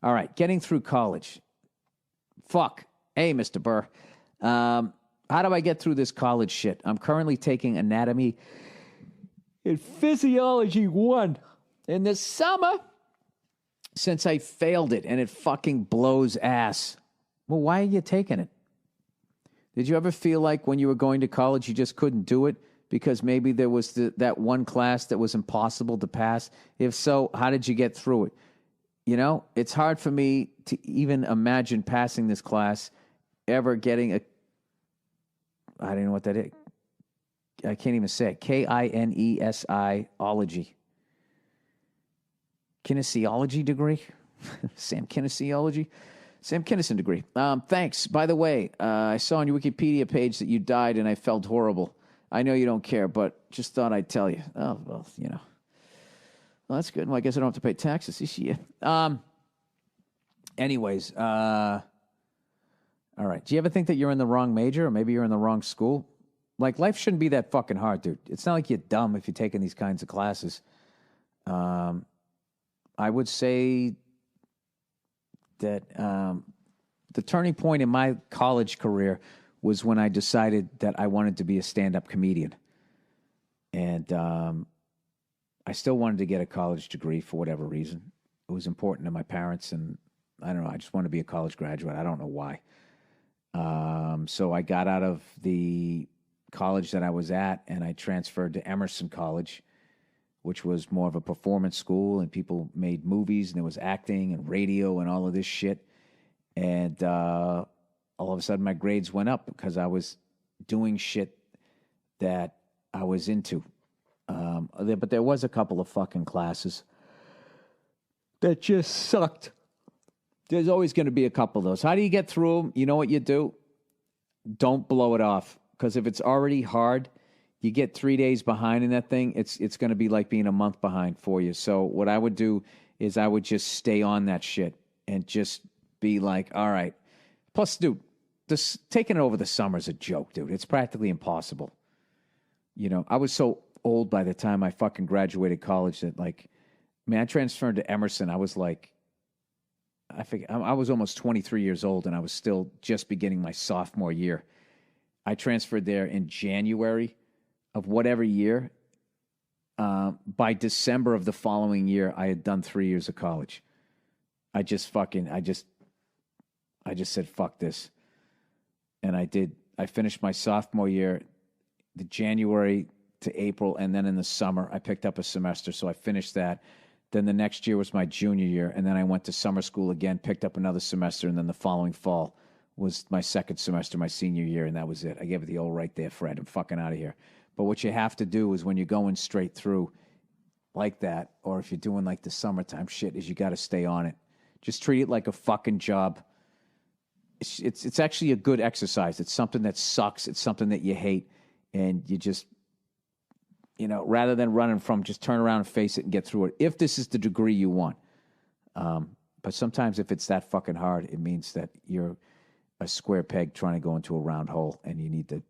All right, getting through college. Fuck. Hey, Mr. Burr. How do I get through this college shit? I'm currently taking anatomy and physiology 1 in this summer since I failed it, and it fucking blows ass. Well, why are you taking it? Did you ever feel like when you were going to college you just couldn't do it because maybe there was that one class that was impossible to pass? If so, how did you get through it? You know, it's hard for me to even imagine passing this class, ever getting a, I don't know what that is. I can't even say it. Kinesiology. Kinesiology degree? Sam Kinesiology? Sam Kinison degree. Thanks. By the way, I saw on your Wikipedia page that you died and I felt horrible. I know you don't care, but just thought I'd tell you. Oh, well, you know. Well, that's good. Well, I guess I don't have to pay taxes this year. Anyways, all right. Do you ever think that you're in the wrong major or maybe you're in the wrong school? Like, life shouldn't be that fucking hard, dude. It's not like you're dumb if you're taking these kinds of classes. I would say that the turning point in my college career was when I decided that I wanted to be a stand-up comedian. And I still wanted to get a college degree for whatever reason. It was important to my parents, and I don't know, I just wanted to be a college graduate. I don't know why. So I got out of the college that I was at, and I transferred to Emerson College, which was more of a performance school, and people made movies, and there was acting and radio and all of this shit. And all of a sudden, my grades went up because I was doing shit that I was into. But there was a couple of fucking classes that just sucked. There's always going to be a couple of those. How do you get through them? You know what you do? Don't blow it off. Because if it's already hard, you get 3 days behind in that thing, it's going to be like being a month behind for you. So what I would do is I would just stay on that shit and just be like, all right. Plus, dude, taking it over the summer is a joke, dude. It's practically impossible. You know, I was so old by the time I fucking graduated college that, like, man, I transferred to Emerson. I was like, I was almost 23 years old, and I was still just beginning my sophomore year. I transferred there in January of whatever year. By December of the following year, I had done 3 years of college. I just said, fuck this. And I did. I finished my sophomore year, the January to April, and then in the summer, I picked up a semester, so I finished that. Then the next year was my junior year, and then I went to summer school again, picked up another semester, and then the following fall was my second semester, my senior year, and that was it. I gave it the old right there, Fred. I'm fucking out of here. But what you have to do is when you're going straight through like that, or if you're doing like the summertime shit, is you got to stay on it. Just treat it like a fucking job. It's actually a good exercise. It's something that sucks. It's something that you hate, and you just, you know, rather than running from, just turn around and face it and get through it. If this is the degree you want. But sometimes if it's that fucking hard, it means that you're a square peg trying to go into a round hole, and you need to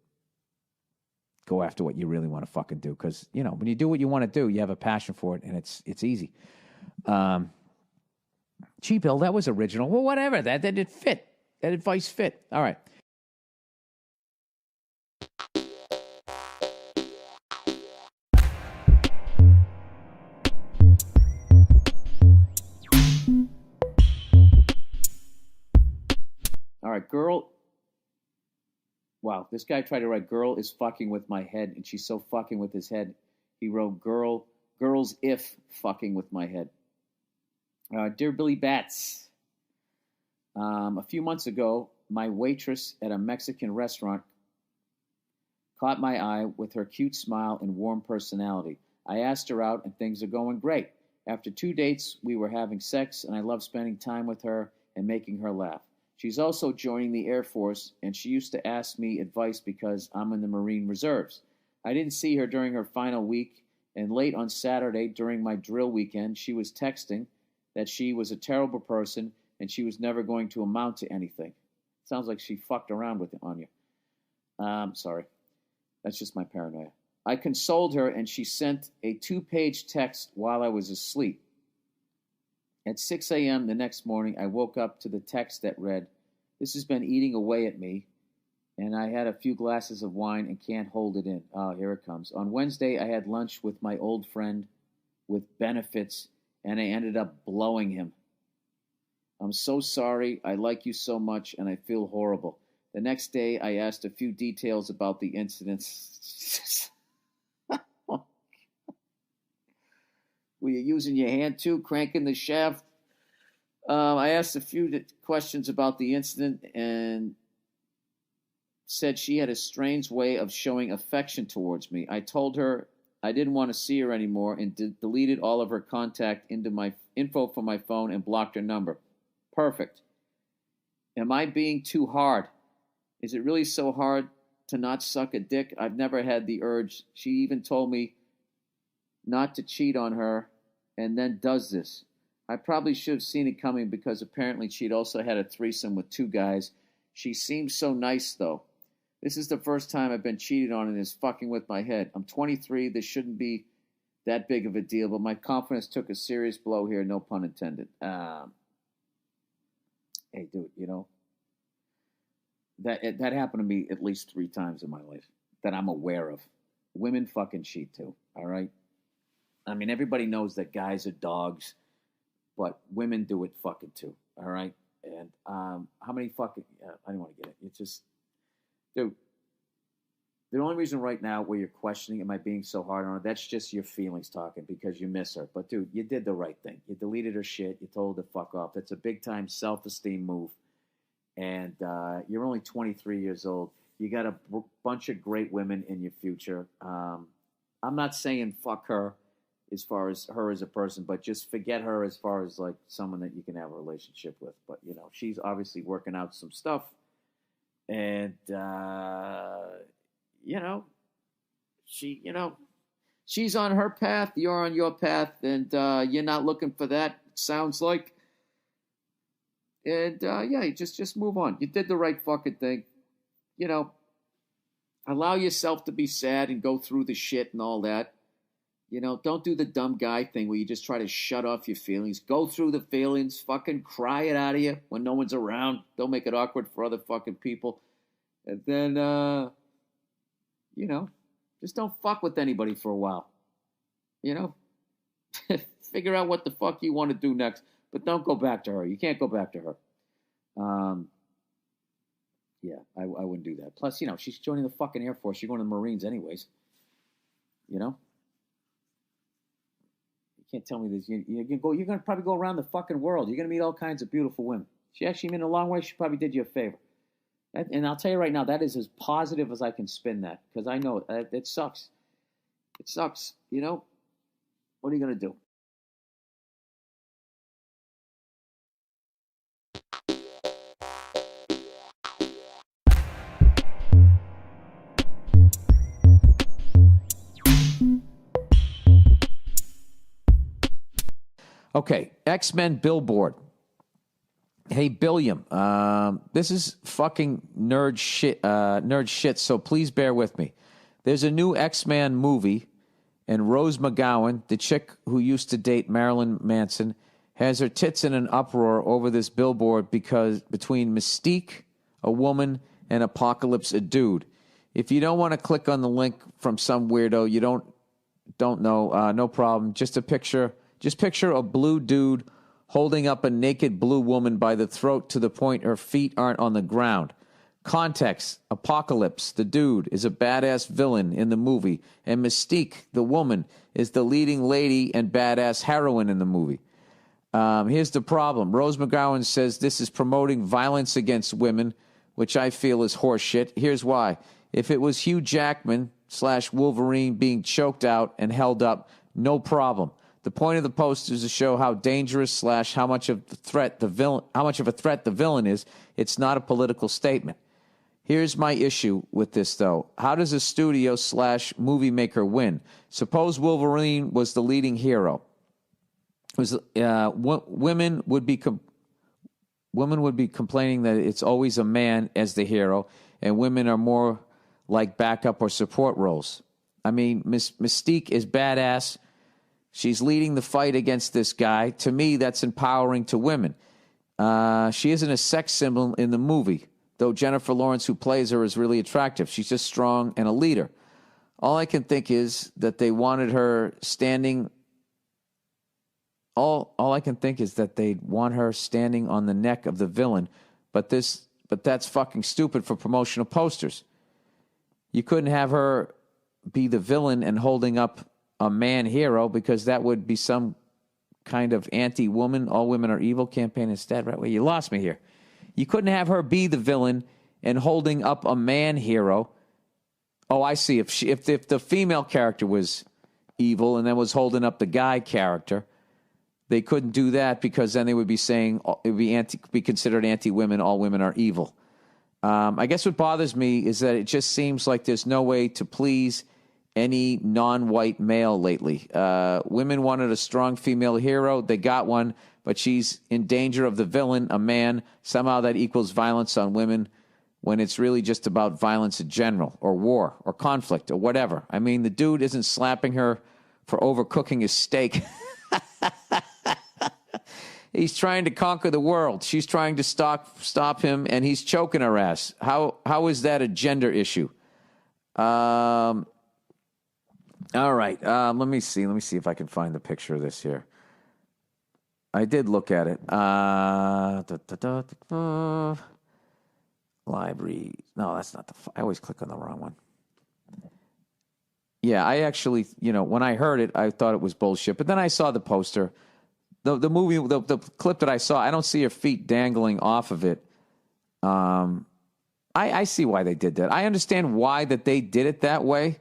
go after what you really want to fucking do. Because, you know, when you do what you want to do, you have a passion for it, and it's easy. Gee, Bill, that was original. Well, whatever. That didn't fit. That advice fit. All right. All right, girl. Wow, this guy tried to write girl is fucking with my head, and she's so fucking with his head. He wrote girls if fucking with my head. Dear Billy Bats, a few months ago, my waitress at a Mexican restaurant caught my eye with her cute smile and warm personality. I asked her out, and things are going great. After 2 dates, we were having sex, and I love spending time with her and making her laugh. She's also joining the Air Force, and she used to ask me advice because I'm in the Marine Reserves. I didn't see her during her final week, and late on Saturday during my drill weekend, she was texting that she was a terrible person and she was never going to amount to anything. Sounds like she fucked around with it on you. Sorry. That's just my paranoia. I consoled her, and she sent a 2-page text while I was asleep. At 6 a.m. the next morning, I woke up to the text that read, "This has been eating away at me, and I had a few glasses of wine and can't hold it in." Oh, here it comes. "On Wednesday, I had lunch with my old friend with benefits, and I ended up blowing him. I'm so sorry. I like you so much, and I feel horrible. The next day, I asked a few details about the incidents." Were you using your hand too, cranking the shaft? I asked a few questions about the incident and said she had a strange way of showing affection towards me. I told her I didn't want to see her anymore and deleted all of her contact into my info from my phone and blocked her number. Perfect. Am I being too hard? Is it really so hard to not suck a dick? I've never had the urge. She even told me not to cheat on her, and then does this. I probably should have seen it coming because apparently she'd also had a threesome with 2 guys. She seems so nice, though. This is the first time I've been cheated on and it's fucking with my head. I'm 23. This shouldn't be that big of a deal, but my confidence took a serious blow here, no pun intended. Hey, dude, you know, that happened to me at least 3 times in my life that I'm aware of. Women fucking cheat, too, all right? I mean, everybody knows that guys are dogs, but women do it fucking too, all right? And how many fucking... I don't want to get it. It's just... Dude, the only reason right now where you're questioning, am I being so hard on her, that's just your feelings talking because you miss her. But, dude, you did the right thing. You deleted her shit. You told her to fuck off. That's a big-time self-esteem move. And you're only 23 years old. You got a bunch of great women in your future. I'm not saying fuck her as far as her as a person, but just forget her as far as, like, someone that you can have a relationship with. But, you know, she's obviously working out some stuff. And, you know, she's on her path, you're on your path, and you're not looking for that, sounds like. And, yeah, just move on. You did the right fucking thing. You know, allow yourself to be sad and go through the shit and all that. You know, don't do the dumb guy thing where you just try to shut off your feelings. Go through the feelings, fucking cry it out of you when no one's around. Don't make it awkward for other fucking people. And then, you know, just don't fuck with anybody for a while. You know? Figure out what the fuck you want to do next. But don't go back to her. You can't go back to her. Yeah, I wouldn't do that. Plus, you know, she's joining the fucking Air Force. You're going to the Marines anyways. You know? Can't tell me this. You're going to probably go around the fucking world. You're going to meet all kinds of beautiful women. She actually meant a long way. She probably did you a favor. And I'll tell you right now, that is as positive as I can spin that. Because I know it sucks. It sucks. You know? What are you going to do? Okay, X-Men billboard. Hey, Billiam, this is fucking nerd shit, so please bear with me. There's a new X-Men movie, and Rose McGowan, the chick who used to date Marilyn Manson, has her tits in an uproar over this billboard because between Mystique, a woman, and Apocalypse, a dude. If you don't want to click on the link from some weirdo you don't know, no problem. Just picture a blue dude holding up a naked blue woman by the throat to the point her feet aren't on the ground. Context: Apocalypse, the dude, is a badass villain in the movie, and Mystique, the woman, is the leading lady and badass heroine in the movie. Here's the problem. Rose McGowan says this is promoting violence against women, which I feel is horseshit. Here's why. If it was Hugh Jackman / Wolverine being choked out and held up, no problem. The point of the post is to show how dangerous / how much of a threat the villain is. It's not a political statement. Here's my issue with this, though. How does a studio / movie maker win? Suppose Wolverine was the leading hero. Women would be complaining that it's always a man as the hero, and women are more like backup or support roles. I mean, Mystique is badass. She's leading the fight against this guy. To me, that's empowering to women. She isn't a sex symbol in the movie, though Jennifer Lawrence, who plays her, is really attractive. She's just strong and a leader. All I can think is that they wanted her standing. All I can think is that they want her standing on the neck of the villain, but that's fucking stupid for promotional posters. You couldn't have her be the villain and holding up a man hero, because that would be some kind of anti-woman, all women are evil campaign instead. Right? Well, you lost me here. You couldn't have her be the villain and holding up a man hero. Oh, I see. If the female character was evil and then was holding up the guy character, they couldn't do that, because then they would be saying it would be considered anti-women. All women are evil. I guess what bothers me is that it just seems like there's no way to please any non-white male lately. Women wanted a strong female hero. They got one, but she's in danger of the villain, a man. Somehow that equals violence on women, when it's really just about violence in general, or war, or conflict, or whatever. I mean, the dude isn't slapping her for overcooking his steak. He's trying to conquer the world. She's trying to stop him, and he's choking her ass. How is that a gender issue? All right. Let me see if I can find the picture of this here. I did look at it. Library. No, that's not I always click on the wrong one. Yeah, I actually, when I heard it, I thought it was bullshit. But then I saw the poster. The movie, the clip that I saw, I don't see her feet dangling off of it. I see why they did that. I understand why that they did it that way.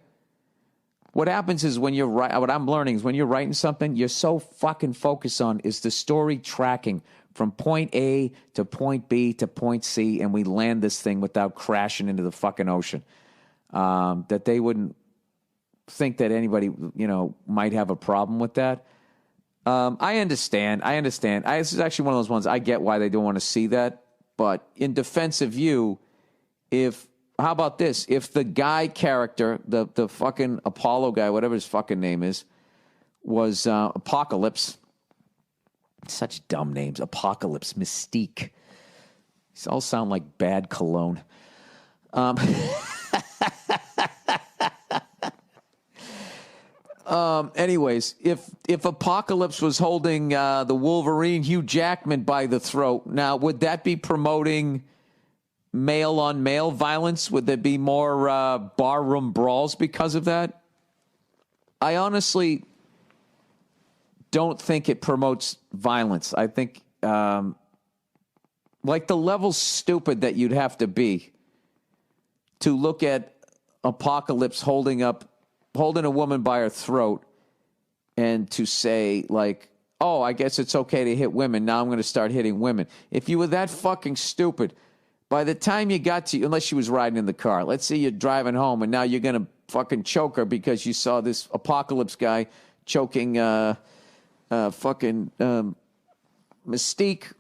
What happens is what I'm learning is when you're writing something, you're so fucking focused on is the story tracking from point A to point B to point C, and we land this thing without crashing into the fucking ocean. That they wouldn't think that anybody, might have a problem with that. I understand. This is actually one of those ones, I get why they don't want to see that. But in defense of you, how about this? If the guy character, the fucking Apollo guy, whatever his fucking name is, was Apocalypse. Such dumb names. Apocalypse, Mystique. These all sound like bad cologne. Anyways, if Apocalypse was holding the Wolverine Hugh Jackman by the throat, now would that be promoting male-on-male violence? Would there be more barroom brawls because of that? I honestly don't think it promotes violence. I think, the level's stupid that you'd have to be to look at Apocalypse holding a woman by her throat and to say, oh, I guess it's okay to hit women. Now I'm going to start hitting women. If you were that fucking stupid, by the time you got to, unless she was riding in the car, let's say you're driving home and now you're going to fucking choke her because you saw this Apocalypse guy choking fucking Mystique,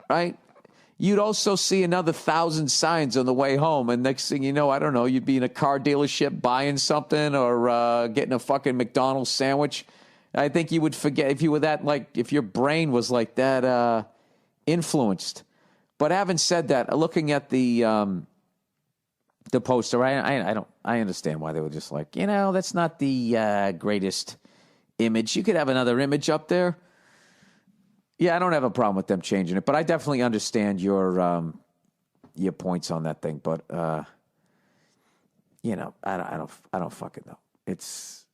right? You'd also see another 1,000 signs on the way home, and next thing you know, I don't know, you'd be in a car dealership buying something or getting a fucking McDonald's sandwich. I think you would forget if you were that, if your brain was like that influenced. But having said that, looking at the poster, I understand why they were just that's not the greatest image. You could have another image up there. Yeah, I don't have a problem with them changing it, but I definitely understand your points on that thing. But I don't fucking know. It's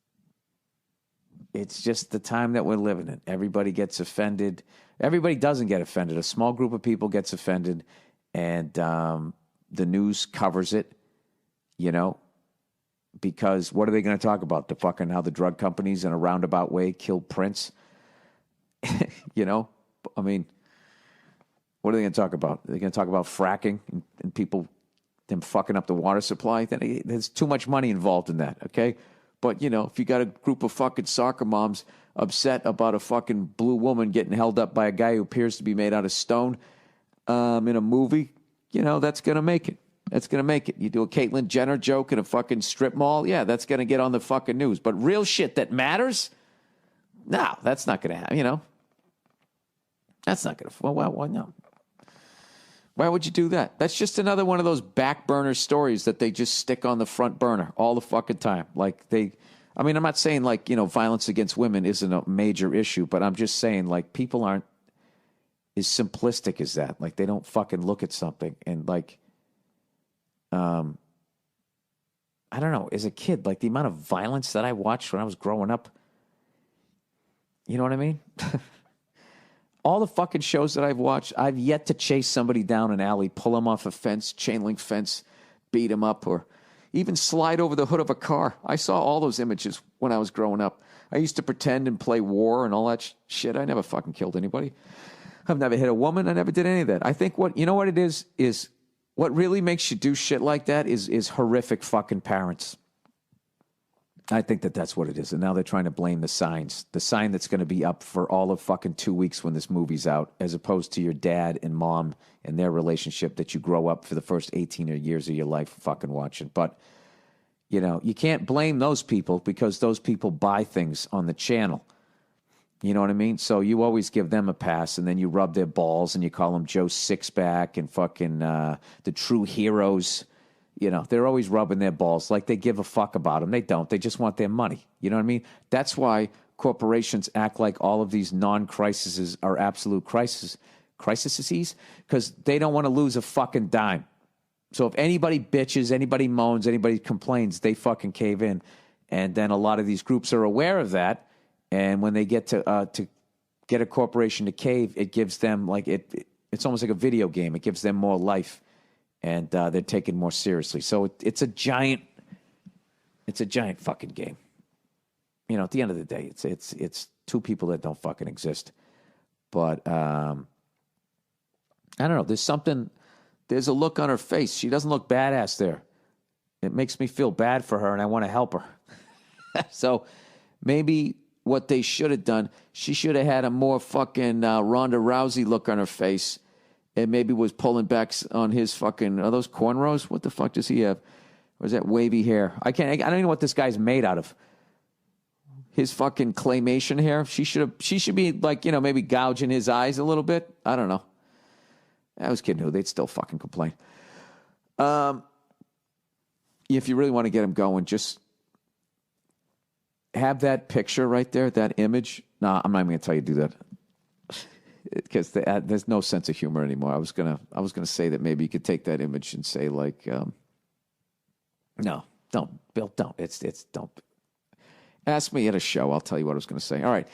just the time that we're living in. Everybody gets offended. Everybody doesn't get offended. A small group of people gets offended, and the news covers it. Because what are they going to talk about? How the drug companies in a roundabout way killed Prince. I mean, what are they going to talk about? Are they going to talk about fracking and people, them fucking up the water supply? Then there's too much money involved in that, okay? But, if you got a group of fucking soccer moms upset about a fucking blue woman getting held up by a guy who appears to be made out of stone in a movie, that's going to make it. That's going to make it. You do a Caitlyn Jenner joke in a fucking strip mall, yeah, that's going to get on the fucking news. But real shit that matters, No, that's not going to happen, you know. That's not going to, well, no. Why would you do that? That's just another one of those back burner stories that they just stick on the front burner all the fucking time. Like I mean, I'm not saying like, you know, violence against women isn't a major issue, but I'm just saying like people aren't as simplistic as that. Like they don't fucking look at something and like, I don't know, as a kid, like the amount of violence that I watched when I was growing up, you know what I mean? All the fucking shows that I've watched, I've yet to chase somebody down an alley, pull them off a fence, chain link fence, beat them up, or even slide over the hood of a car. I saw all those images when I was growing up. I used to pretend and play war and all that shit. I never fucking killed anybody. I've never hit a woman. I never did any of that. I think what it is what really makes you do shit like that is horrific fucking parents. I think that's what it is. And now they're trying to blame the signs. The sign that's going to be up for all of fucking 2 weeks when this movie's out, as opposed to your dad and mom and their relationship that you grow up for the first 18 years of your life fucking watching. But, you know, you can't blame those people because those people buy things on the channel. You know what I mean? So you always give them a pass, and then you rub their balls and you call them Joe Sixpack and fucking the true heroes. You know, they're always rubbing their balls like they give a fuck about them. They don't. They just want their money. You know what I mean? That's why corporations act like all of these non-crises are absolute crises, because they don't want to lose a fucking dime. So if anybody bitches, anybody moans, anybody complains, they fucking cave in. And then a lot of these groups are aware of that. And when they get to get a corporation to cave, it gives them like it's almost like a video game. It gives them more life. And they're taken more seriously. So it's a giant fucking game. You know, at the end of the day, it's two people that don't fucking exist. But I don't know. There's a look on her face. She doesn't look badass there. It makes me feel bad for her, and I want to help her. So maybe what they should have done, she should have had a more fucking Ronda Rousey look on her face. And maybe was pulling back on his fucking, are those cornrows? What the fuck does he have? Or is that wavy hair? I don't even know what this guy's made out of. His fucking claymation hair. She should be like, you know, maybe gouging his eyes a little bit. I don't know. I was kidding who. They'd still fucking complain. If you really want to get him going, just have that picture right there, that image. No, I'm not even going to tell you to do that. Because there's no sense of humor anymore. I was gonna say that maybe you could take that image and say like, no, don't, Bill, don't. It's don't. Ask me at a show. I'll tell you what I was going to say. All right.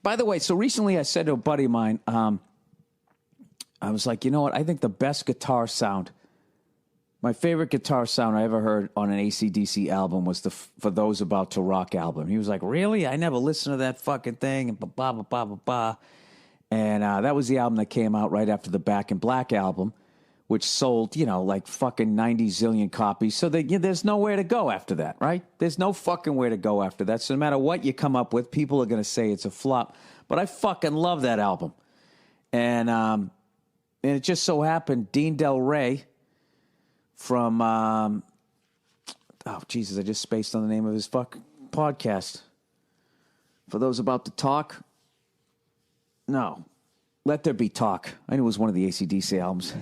By the way, so recently I said to a buddy of mine, I was like, you know what? I think the best guitar sound, my favorite guitar sound I ever heard on an AC/DC album was the For Those About to Rock album. He was like, really? I never listened to that fucking thing, and ba-ba-ba-ba-ba. And that was the album that came out right after the Back in Black album, which sold, you know, like fucking 90 zillion copies. So there's nowhere to go after that, right? There's no fucking where to go after that. So no matter what you come up with, people are going to say it's a flop. But I fucking love that album. And it just so happened Dean Del Rey from, Jesus, I just spaced on the name of his fucking podcast. For Those About to Talk? No. Let There Be Talk. I knew it was one of the AC/DC albums.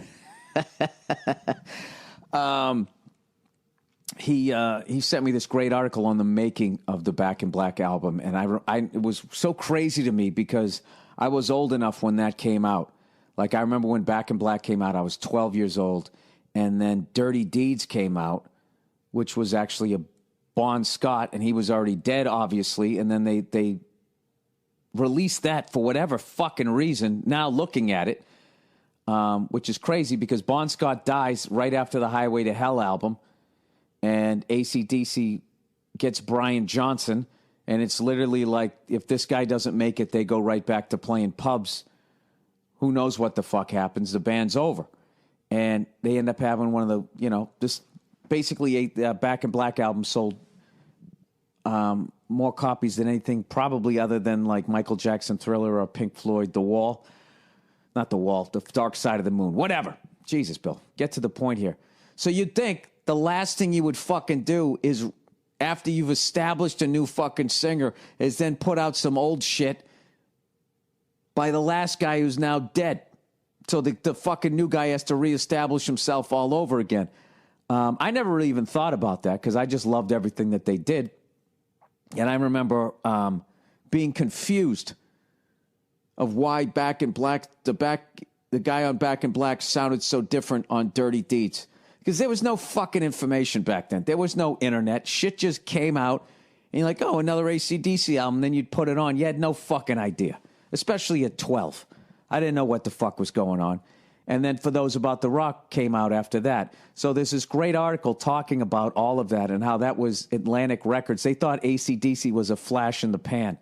He sent me this great article on the making of the Back in Black album, and it was so crazy to me because I was old enough when that came out. Like I remember when Back in Black came out, I was 12 years old, and then Dirty Deeds came out, which was actually a Bon Scott, and he was already dead, obviously, and then they released that for whatever fucking reason. Now looking at it. Which is crazy because Bon Scott dies right after the Highway to Hell album, and AC/DC gets Brian Johnson, and it's literally like if this guy doesn't make it, they go right back to playing pubs. Who knows what the fuck happens? The band's over. And they end up having one of the, you know, this basically Back in Black album sold more copies than anything, probably other than like Michael Jackson Thriller or Pink Floyd The Wall. Not The Wall, The Dark Side of the Moon. Whatever. Jesus, Bill. Get to the point here. So you'd think the last thing you would fucking do is, after you've established a new fucking singer, is then put out some old shit by the last guy who's now dead. So the fucking new guy has to reestablish himself all over again. I never really even thought about that because I just loved everything that they did. And I remember being confused of why Back in Black, the guy on Back in Black sounded so different on Dirty Deeds. Because there was no fucking information back then. There was no internet. Shit just came out. And you're like, oh, another AC/DC album. Then you'd put it on. You had no fucking idea. Especially at 12. I didn't know what the fuck was going on. And then For Those About the Rock came out after that. So there's this great article talking about all of that and how that was Atlantic Records. They thought AC/DC was a flash in the pan.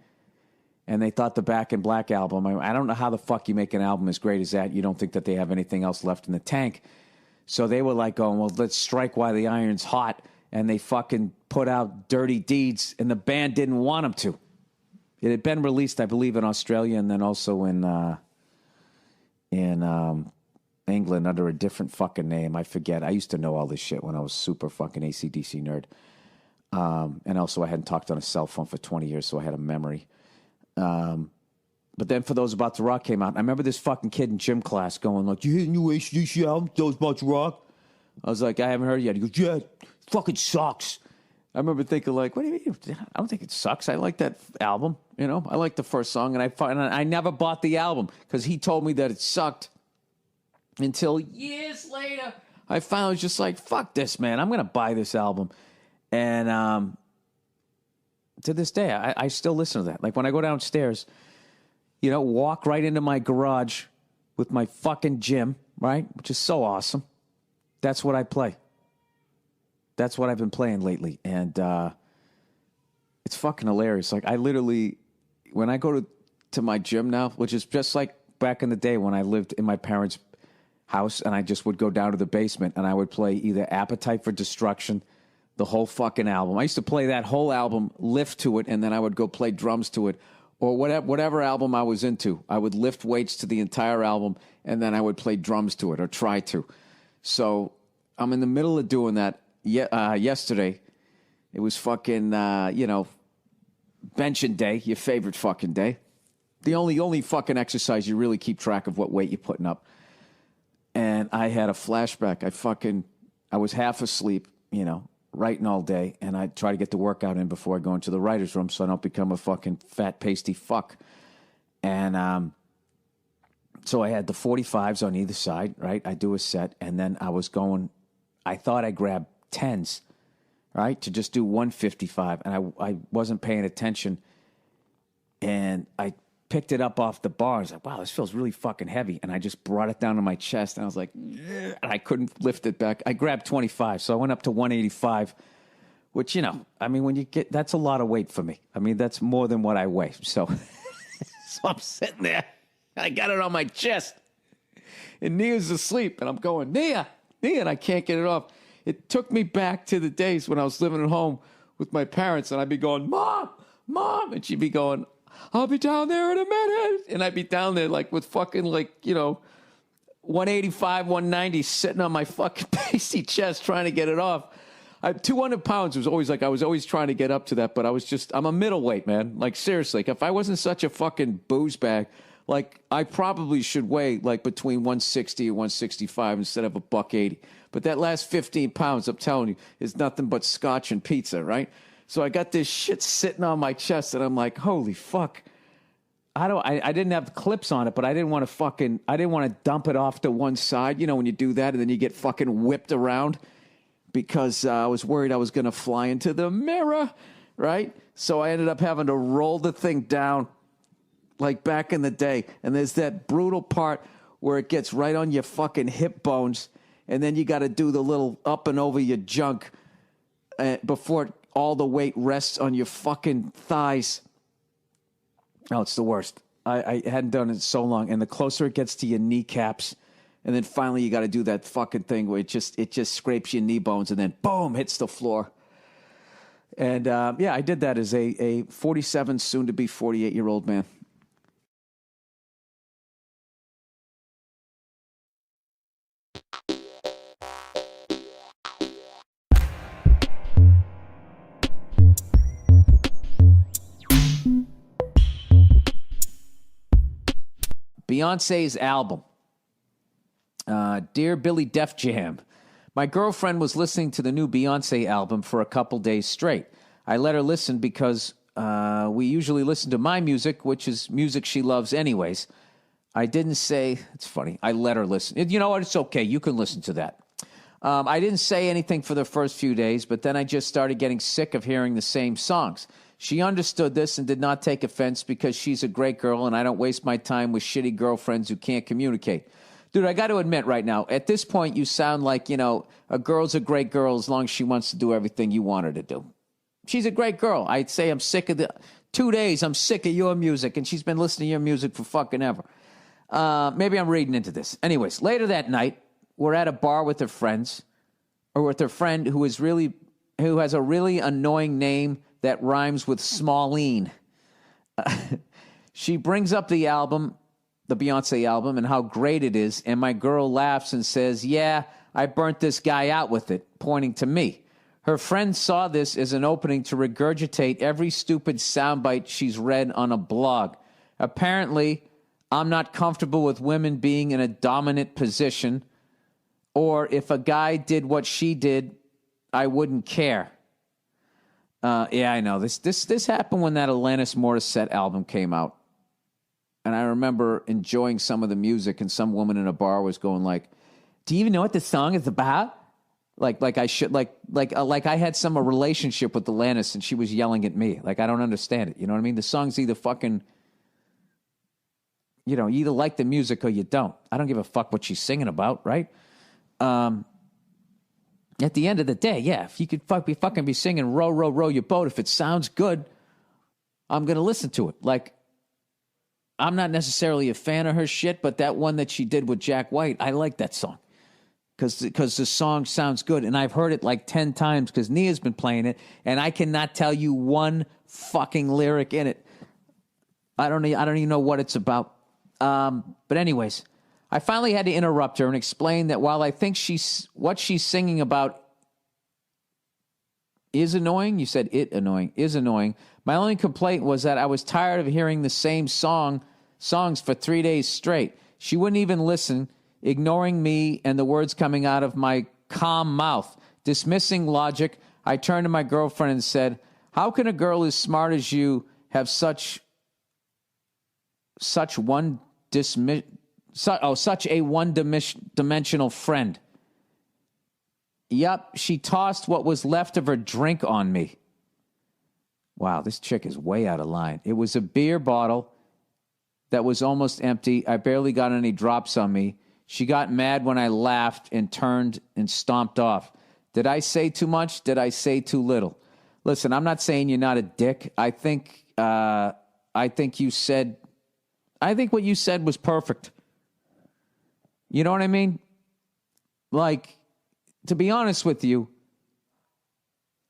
And they thought the Back in Black album, I don't know how the fuck you make an album as great as that. You don't think that they have anything else left in the tank. So they were like going, well, let's strike while the iron's hot. And they fucking put out Dirty Deeds, and the band didn't want them to. It had been released, I believe, in Australia and then also in England under a different fucking name. I forget. I used to know all this shit when I was super fucking AC/DC nerd. And also I hadn't talked on a cell phone for 20 years, so I had a memory. But then For Those About to Rock came out. And I remember this fucking kid in gym class going like, you hear the new AC/DC album, Those About to Rock? I was like, I haven't heard it yet. He goes, yeah, it fucking sucks. I remember thinking like, what do you mean? I don't think it sucks. I like that album. You know, I like the first song. And I never bought the album because he told me that it sucked until years later. I finally was just like, fuck this, man. I'm going to buy this album. And to this day, I still listen to that. Like when I go downstairs, you know, walk right into my garage with my fucking gym, right? Which is so awesome. That's what I play. That's what I've been playing lately. And it's fucking hilarious. Like I literally, when I go to my gym now, which is just like back in the day when I lived in my parents' house and I just would go down to the basement and I would play either Appetite for Destruction, the whole fucking album. I used to play that whole album, lift to it, and then I would go play drums to it. Or whatever album I was into, I would lift weights to the entire album, and then I would play drums to it, or try to. So I'm in the middle of doing that. Yesterday, it was fucking, benching day, your favorite fucking day. The only fucking exercise you really keep track of what weight you're putting up. And I had a flashback. I was half asleep, you know, writing all day, and I try to get the workout in before I go into the writer's room so I don't become a fucking fat, pasty fuck. And so I had the 45s on either side, right? I do a set, and then I thought I grabbed 10s, right, to just do 155, and I wasn't paying attention, and I picked it up off the bar. I was like, wow, this feels really fucking heavy, and I just brought it down to my chest, and I was like, yeah, and I couldn't lift it back. I grabbed 25, so I went up to 185, which, you know, I mean, when you get, that's a lot of weight for me. I mean, that's more than what I weigh, so I'm sitting there, I got it on my chest, and Nia's asleep, and I'm going, Nia, and I can't get it off. It took me back to the days when I was living at home with my parents, and I'd be going, Mom, and she'd be going, I'll be down there in a minute. And I'd be down there like with fucking 185, 190 sitting on my fucking pasty chest trying to get it off. 200 pounds was always like, I was always trying to get up to that, but I'm a middleweight, man. Like seriously, if I wasn't such a fucking booze bag, like I probably should weigh like between 160 and 165 instead of $180. But that last 15 pounds, I'm telling you, is nothing but scotch and pizza, right? So I got this shit sitting on my chest, and I'm like, holy fuck. I didn't have clips on it, but I didn't want to dump it off to one side, you know, when you do that, and then you get fucking whipped around because I was worried I was going to fly into the mirror, right? So I ended up having to roll the thing down like back in the day. And there's that brutal part where it gets right on your fucking hip bones, and then you got to do the little up and over your junk before all the weight rests on your fucking thighs. Oh, it's the worst. I hadn't done it in so long. And the closer it gets to your kneecaps, and then finally you got to do that fucking thing where it just scrapes your knee bones, and then boom, hits the floor. And yeah, I did that as a 47, soon to be 48-year-old man. Beyonce's album. Dear Billy Def Jam, my girlfriend was listening to the new Beyonce album for a couple days straight. I let her listen because we usually listen to my music, which is music she loves anyways. I didn't say, it's funny, I let her listen. You know what? It's okay. You can listen to that. I didn't say anything for the first few days, but then I just started getting sick of hearing the same songs. She understood this and did not take offense because she's a great girl and I don't waste my time with shitty girlfriends who can't communicate. Dude, I got to admit right now, at this point, you sound like, a girl's a great girl as long as she wants to do everything you want her to do. She's a great girl. I'd say I'm sick of 2 days, I'm sick of your music, and she's been listening to your music for fucking ever. Maybe I'm reading into this. Anyways, later that night, we're at a bar with her friends, or with her friend who has a really annoying name that rhymes with Smalline. She brings up the album, the Beyonce album, and how great it is, and my girl laughs and says, yeah, I burnt this guy out with it, pointing to me. Her friend saw this as an opening to regurgitate every stupid soundbite she's read on a blog. Apparently, I'm not comfortable with women being in a dominant position, or if a guy did what she did, I wouldn't care. Yeah, I know. This happened when that Alanis Morissette album came out. And I remember enjoying some of the music, and some woman in a bar was going like, do you even know what this song is about? Like I should, like I had some relationship with Alanis and she was yelling at me. Like, I don't understand it. You know what I mean? The song's either fucking, you either like the music or you don't. I don't give a fuck what she's singing about, right? At the end of the day, yeah, if you could be singing row, row, row your boat, if it sounds good, I'm going to listen to it. Like, I'm not necessarily a fan of her shit, but that one that she did with Jack White, I like that song. Because the song sounds good. And I've heard it like 10 times because Nia's been playing it, and I cannot tell you one fucking lyric in it. I don't even know what it's about. But anyways, I finally had to interrupt her and explain that while I think what she's singing about is annoying, you said it annoying, is annoying. My only complaint was that I was tired of hearing the same songs for 3 days straight. She wouldn't even listen, ignoring me and the words coming out of my calm mouth. Dismissing logic, I turned to my girlfriend and said, how can a girl as smart as you have such a one-dimensional friend? Yup, she tossed what was left of her drink on me. Wow, this chick is way out of line. It was a beer bottle that was almost empty. I barely got any drops on me. She got mad when I laughed and turned and stomped off. Did I say too much? Did I say too little? Listen, I'm not saying you're not a dick. I think what you said was perfect. You know what I mean? Like, to be honest with you,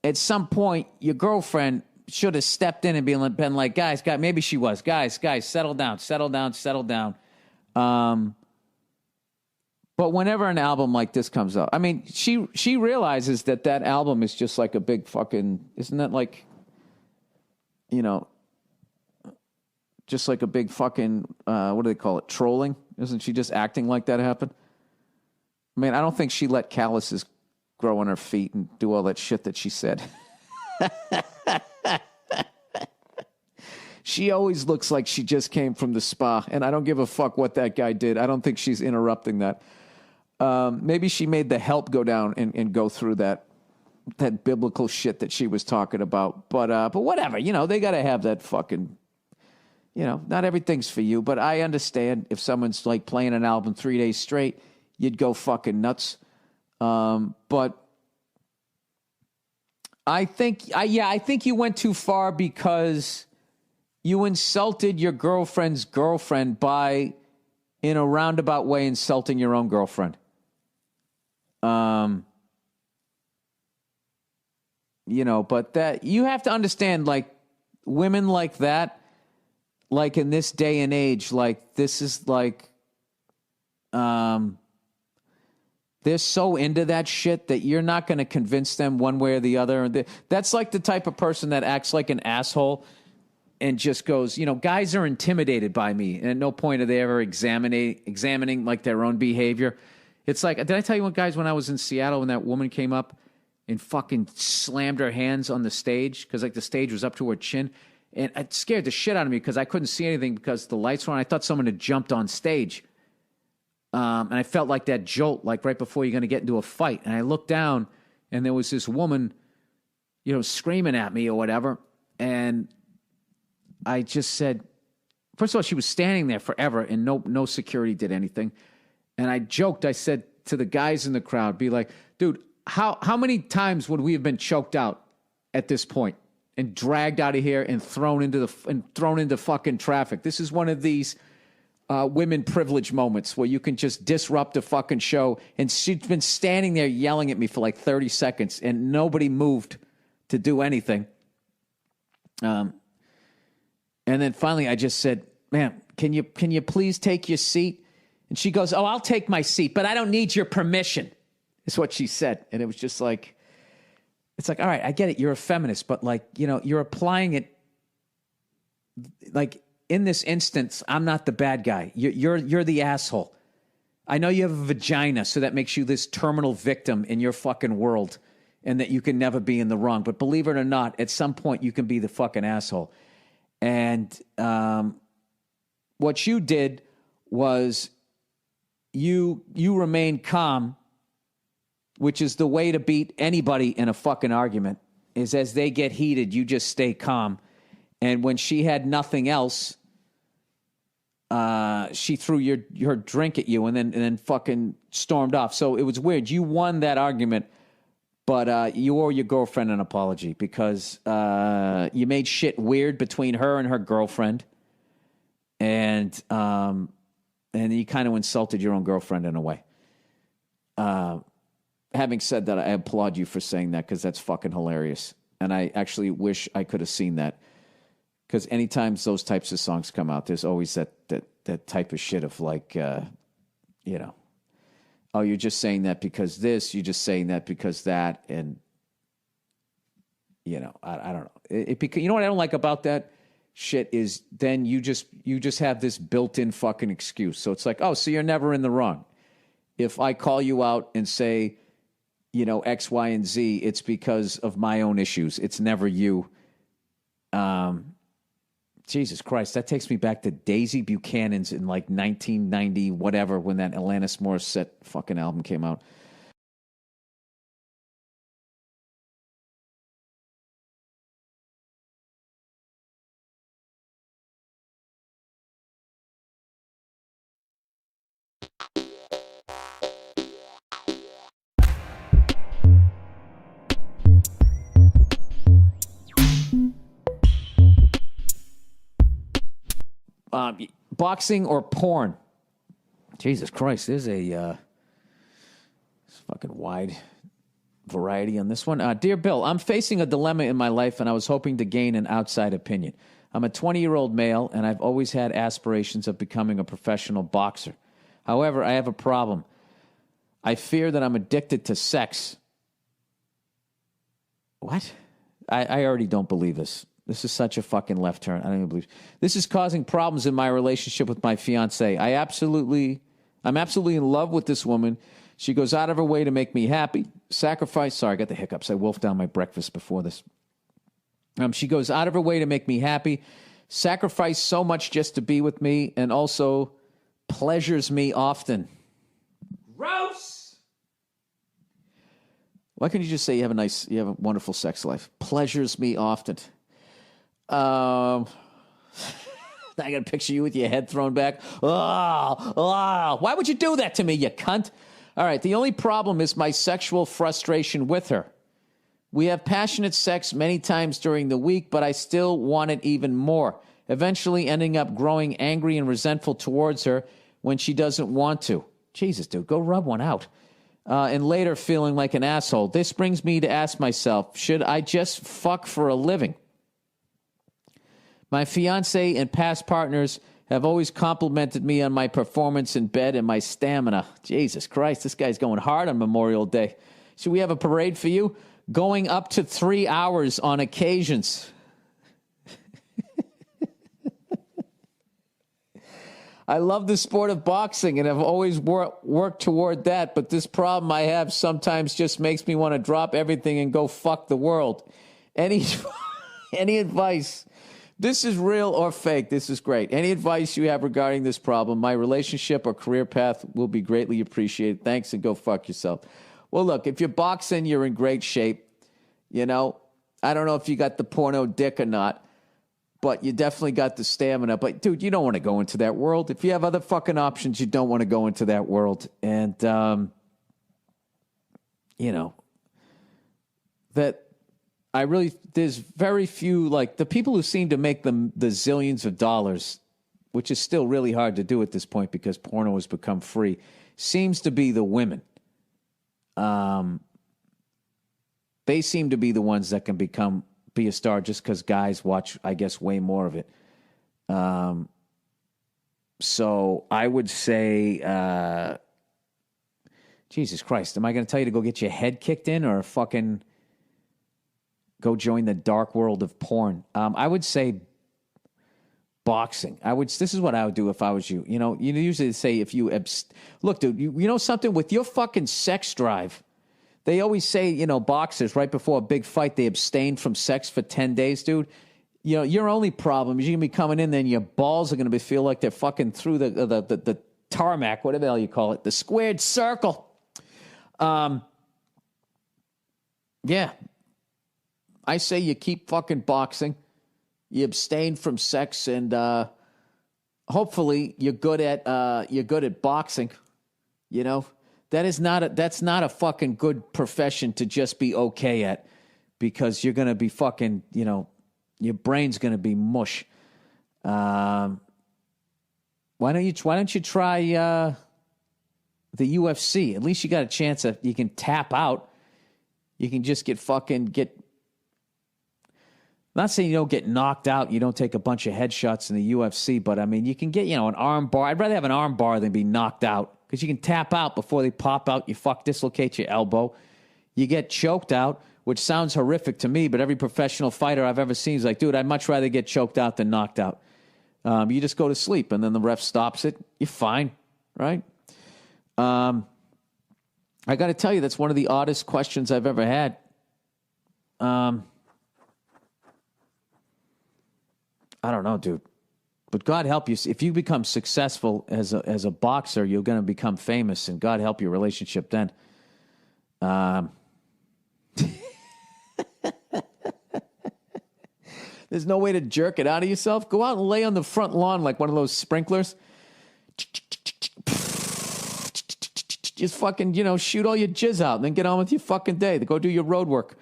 at some point, your girlfriend should have stepped in and been like, guys, maybe she was, guys, settle down. But whenever an album like this comes out, I mean, she realizes that album is just like a big fucking, isn't that like, just like a big fucking, what do they call it, trolling? Isn't she just acting like that happened? I mean, I don't think she let calluses grow on her feet and do all that shit that she said. She always looks like she just came from the spa, and I don't give a fuck what that guy did. I don't think she's interrupting that. Maybe she made the help go down and go through that biblical shit that she was talking about. But whatever, they got to have that fucking, not everything's for you. But I understand if someone's like playing an album 3 days straight, you'd go fucking nuts. But I think you went too far because you insulted your girlfriend's girlfriend by, in a roundabout way, insulting your own girlfriend. But that you have to understand, like, women like that, like in this day and age, like this is like, they're so into that shit that you're not going to convince them one way or the other. That's like the type of person that acts like an asshole and just goes, guys are intimidated by me. And at no point are they ever examining like their own behavior. It's like, did I tell you what, guys, when I was in Seattle, when that woman came up and fucking slammed her hands on the stage because like the stage was up to her chin, and it scared the shit out of me because I couldn't see anything because the lights were on. I thought someone had jumped on stage. And I felt like that jolt, like right before you're going to get into a fight. And I looked down, and there was this woman, screaming at me or whatever. And I just said, first of all, she was standing there forever, and no security did anything. And I joked. I said to the guys in the crowd, be like, dude, how many times would we have been choked out at this point and dragged out of here and thrown into fucking traffic? This is one of these women privilege moments where you can just disrupt a fucking show. And she's been standing there yelling at me for like 30 seconds and nobody moved to do anything. And then finally I just said, ma'am, can you please take your seat? And she goes, oh, I'll take my seat, but I don't need your permission, is what she said. And it was just like, it's like, all right, I get it. You're a feminist, but like, you're applying it like, in this instance, I'm not the bad guy. You're the asshole. I know you have a vagina, so that makes you this terminal victim in your fucking world, and that you can never be in the wrong. But believe it or not, at some point you can be the fucking asshole. And what you did was you remained calm, which is the way to beat anybody in a fucking argument. Is as they get heated, you just stay calm. And when she had nothing else, she threw her drink at you and then fucking stormed off. So it was weird. You won that argument, but you owe your girlfriend an apology because you made shit weird between her and her girlfriend, and you kind of insulted your own girlfriend in a way. Having said that, I applaud you for saying that because that's fucking hilarious, and I actually wish I could have seen that. Because anytime those types of songs come out, there's always that type of shit of like, oh, you're just saying that because this, you're just saying that because that, and I don't know. You know what I don't like about that shit is then you just have this built-in fucking excuse. So it's like, oh, so you're never in the wrong. If I call you out and say, X, Y, and Z, it's because of my own issues. It's never you. Jesus Christ, that takes me back to Daisy Buchanan's in like 1990, whatever, when that Alanis Morissette fucking album came out. Boxing or porn? Jesus Christ, there's a fucking wide variety on this one. Dear Bill, I'm facing a dilemma in my life, and I was hoping to gain an outside opinion. I'm a 20-year-old male, and I've always had aspirations of becoming a professional boxer. However, I have a problem. I fear that I'm addicted to sex. What? I already don't believe this. This is such a fucking left turn. I don't even believe. This is causing problems in my relationship with my fiance. I'm absolutely in love with this woman. She goes out of her way to make me happy. Sorry, I got the hiccups. I wolfed down my breakfast before this. She goes out of her way to make me happy, sacrifice so much just to be with me, and also pleasures me often. Gross! Why can't you just say you have a wonderful sex life? Pleasures me often. I got to picture you with your head thrown back. Why would you do that to me, you cunt? All right, the only problem is my sexual frustration with her. We have passionate sex many times during the week, but I still want it even more, eventually ending up growing angry and resentful towards her when she doesn't want to. Jesus, dude, go rub one out. and later feeling like an asshole. This brings me to ask myself, should I just fuck for a living? My fiance and past partners have always complimented me on my performance in bed and my stamina. Jesus Christ, this guy's going hard on Memorial Day. Should we have a parade for you? Going up to 3 hours on occasions. I love the sport of boxing and have always worked toward that, but this problem I have sometimes just makes me want to drop everything and go fuck the world. Any advice? This is real or fake. This is great. Any advice you have regarding this problem, my relationship or career path will be greatly appreciated. Thanks, and go fuck yourself. Well, look, if you're boxing, you're in great shape. You know, I don't know if you got the porno dick or not, but you definitely got the stamina. But, dude, you don't want to go into that world. If you have other fucking options, you don't want to go into that world. And, you know, that I really, there's very few, like, the people who seem to make the zillions of dollars, which is still really hard to do at this point because porno has become free, seems to be the women. They seem to be the ones that can be a star just because guys watch, I guess, way more of it. So I would say, Jesus Christ, am I going to tell you to go get your head kicked in or fucking go join the dark world of porn? I would say boxing. This is what I would do if I was you. You know, you usually say if you, look, dude, you know something with your fucking sex drive. They always say, you know, boxers, right before a big fight, they abstain from sex for 10 days, dude. You know, your only problem is you're going to be coming in there and your balls are going to feel like they're fucking through the tarmac, whatever the hell you call it, the squared circle. Yeah. I say you keep fucking boxing. You abstain from sex, and hopefully you're good at boxing, you know? That's not a fucking good profession to just be okay at, because you're going to be fucking, you know, your brain's going to be mush. Why don't you try the UFC? At least you got a chance of, you can tap out. You can just I'm not saying you don't get knocked out, you don't take a bunch of headshots in the UFC, but I mean, you can get, you know, an arm bar. I'd rather have an arm bar than be knocked out, because you can tap out before they pop out. You dislocate your elbow. You get choked out, which sounds horrific to me, but every professional fighter I've ever seen is like, dude, I'd much rather get choked out than knocked out. You just go to sleep, and then the ref stops it. You're fine, right? I got to tell you, that's one of the oddest questions I've ever had. I don't know, dude. But God help you. If you become successful as a boxer, you're going to become famous, and God help your relationship then. There's no way to jerk it out of yourself. Go out and lay on the front lawn like one of those sprinklers. Just fucking, you know, shoot all your jizz out and then get on with your fucking day. Go do your road work.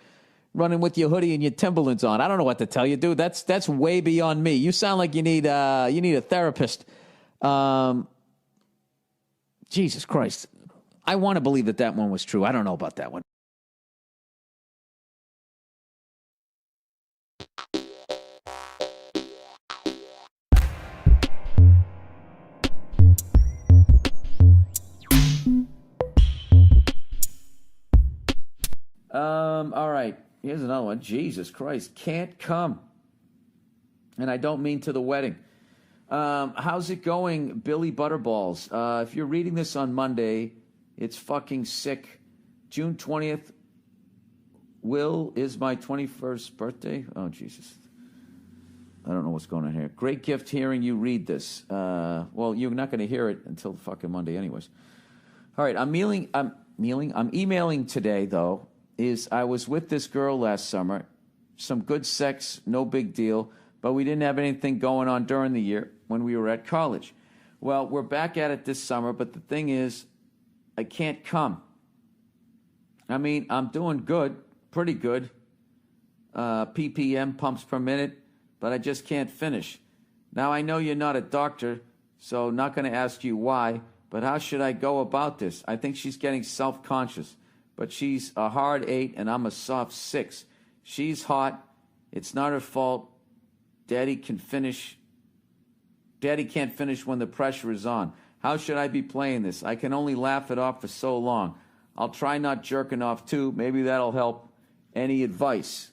Running with your hoodie and your Timberlands on. I don't know what to tell you, dude. That's way beyond me. You sound like you need a therapist. Jesus Christ. I want to believe that one was true. I don't know about that one. All right. Here's another one. Jesus Christ. Can't come. And I don't mean to the wedding. How's it going, Billy Butterballs? If you're reading this on Monday, it's fucking sick. June 20th is my 21st birthday. Oh, Jesus. I don't know what's going on here. Great gift hearing you read this. Well, you're not going to hear it until fucking Monday anyways. All right, I'm emailing today, though. I was with this girl last summer. Some good sex, no big deal, but we didn't have anything going on during the year when we were at college. Well, we're back at it this summer, but the thing is, I can't come. I mean, I'm doing good, pretty good, ppm, pumps per minute, but I just can't finish. Now, I know you're not a doctor, so not going to ask you why, but how should I go about this? I think she's getting self-conscious, but she's a hard 8 and I'm a soft 6. She's hot. It's not her fault. Daddy can't finish when the pressure is on. How should I be playing this? I can only laugh it off for so long. I'll try not jerking off too. Maybe that'll help. Any advice?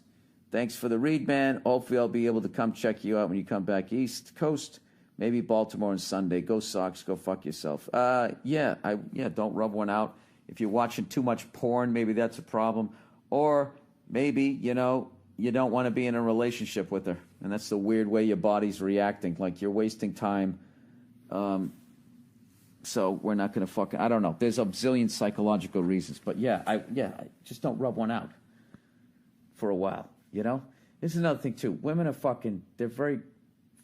Thanks for the read, man. Hopefully I'll be able to come check you out when you come back East Coast. Maybe Baltimore on Sunday. Go Sox. Go fuck yourself. Don't rub one out. If you're watching too much porn, maybe that's a problem. Or maybe, you don't want to be in a relationship with her. And that's the weird way your body's reacting. Like you're wasting time. So we're not going to fucking, I don't know. There's a bazillion psychological reasons. But I just don't rub one out for a while, This is another thing, too. Women are they're very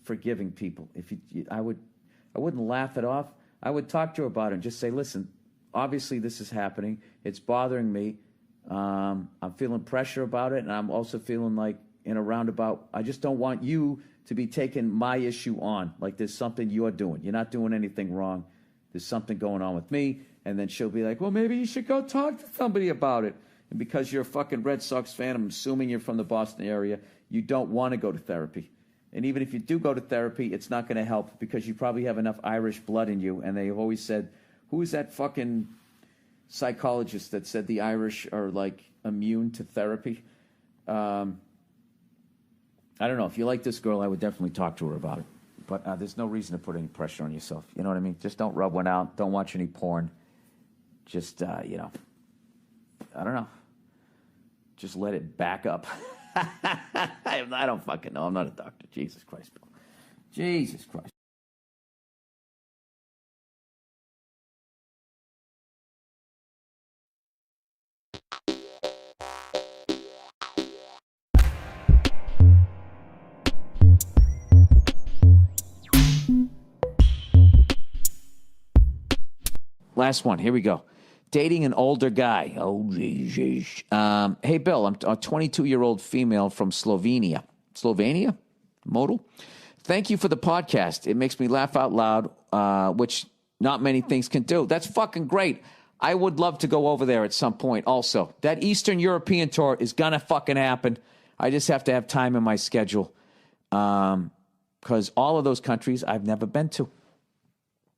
forgiving people. I wouldn't laugh it off. I would talk to her about it and just say, listen, obviously this is happening. It's bothering me. I'm feeling pressure about it, and I'm also feeling like in a roundabout, I just don't want you to be taking my issue on. Like there's something you're doing. You're not doing anything wrong. There's something going on with me. And then she'll be like, well, maybe you should go talk to somebody about it. And because you're a fucking Red Sox fan, I'm assuming you're from the Boston area, you don't want to go to therapy. And even if you do go to therapy, it's not going to help because you probably have enough Irish blood in you. And they've always said, who is that fucking psychologist that said the Irish are like immune to therapy? I don't know. If you like this girl, I would definitely talk to her about it. But there's no reason to put any pressure on yourself. You know what I mean? Just don't rub one out. Don't watch any porn. Just, I don't know. Just let it back up. I don't fucking know. I'm not a doctor. Jesus Christ, Bill. Jesus Christ. Last one. Here we go. Dating an older guy. Oh, geez. Hey, Bill, I'm a 22-year-old female from Slovenia. Slovenia? Modal? Thank you for the podcast. It makes me laugh out loud, which not many things can do. That's fucking great. I would love to go over there at some point also. That Eastern European tour is going to fucking happen. I just have to have time in my schedule because all of those countries I've never been to.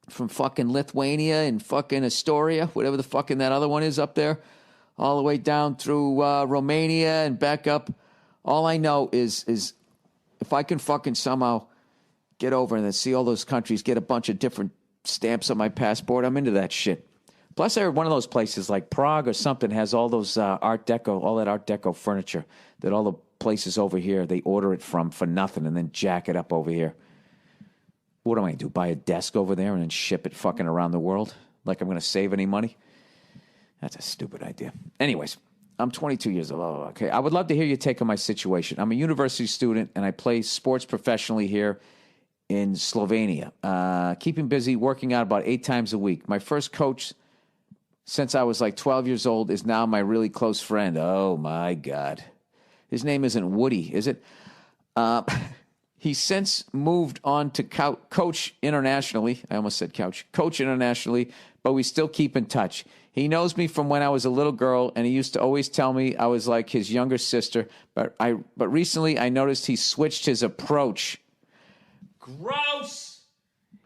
From fucking Lithuania and fucking Astoria, whatever the fucking that other one is up there, all the way down through Romania and back up. All I know is if I can fucking somehow get over and then see all those countries, get a bunch of different stamps on my passport, I'm into that shit. Plus, I heard one of those places like Prague or something has all those Art Deco, all that Art Deco furniture that all the places over here, they order it from for nothing and then jack it up over here. What am I going to do? Buy a desk over there and then ship it fucking around the world? Like I'm going to save any money? That's a stupid idea. Anyways, I'm 22 years old. Okay, I would love to hear your take on my situation. I'm a university student and I play sports professionally here in Slovenia. Keeping busy, working out about 8 times a week. My first coach since I was like 12 years old is now my really close friend. Oh my God. His name isn't Woody, is it? He's since moved on to coach internationally. I almost said couch. Coach internationally, but we still keep in touch. He knows me from when I was a little girl, and he used to always tell me I was like his younger sister. But recently I noticed he switched his approach. Gross!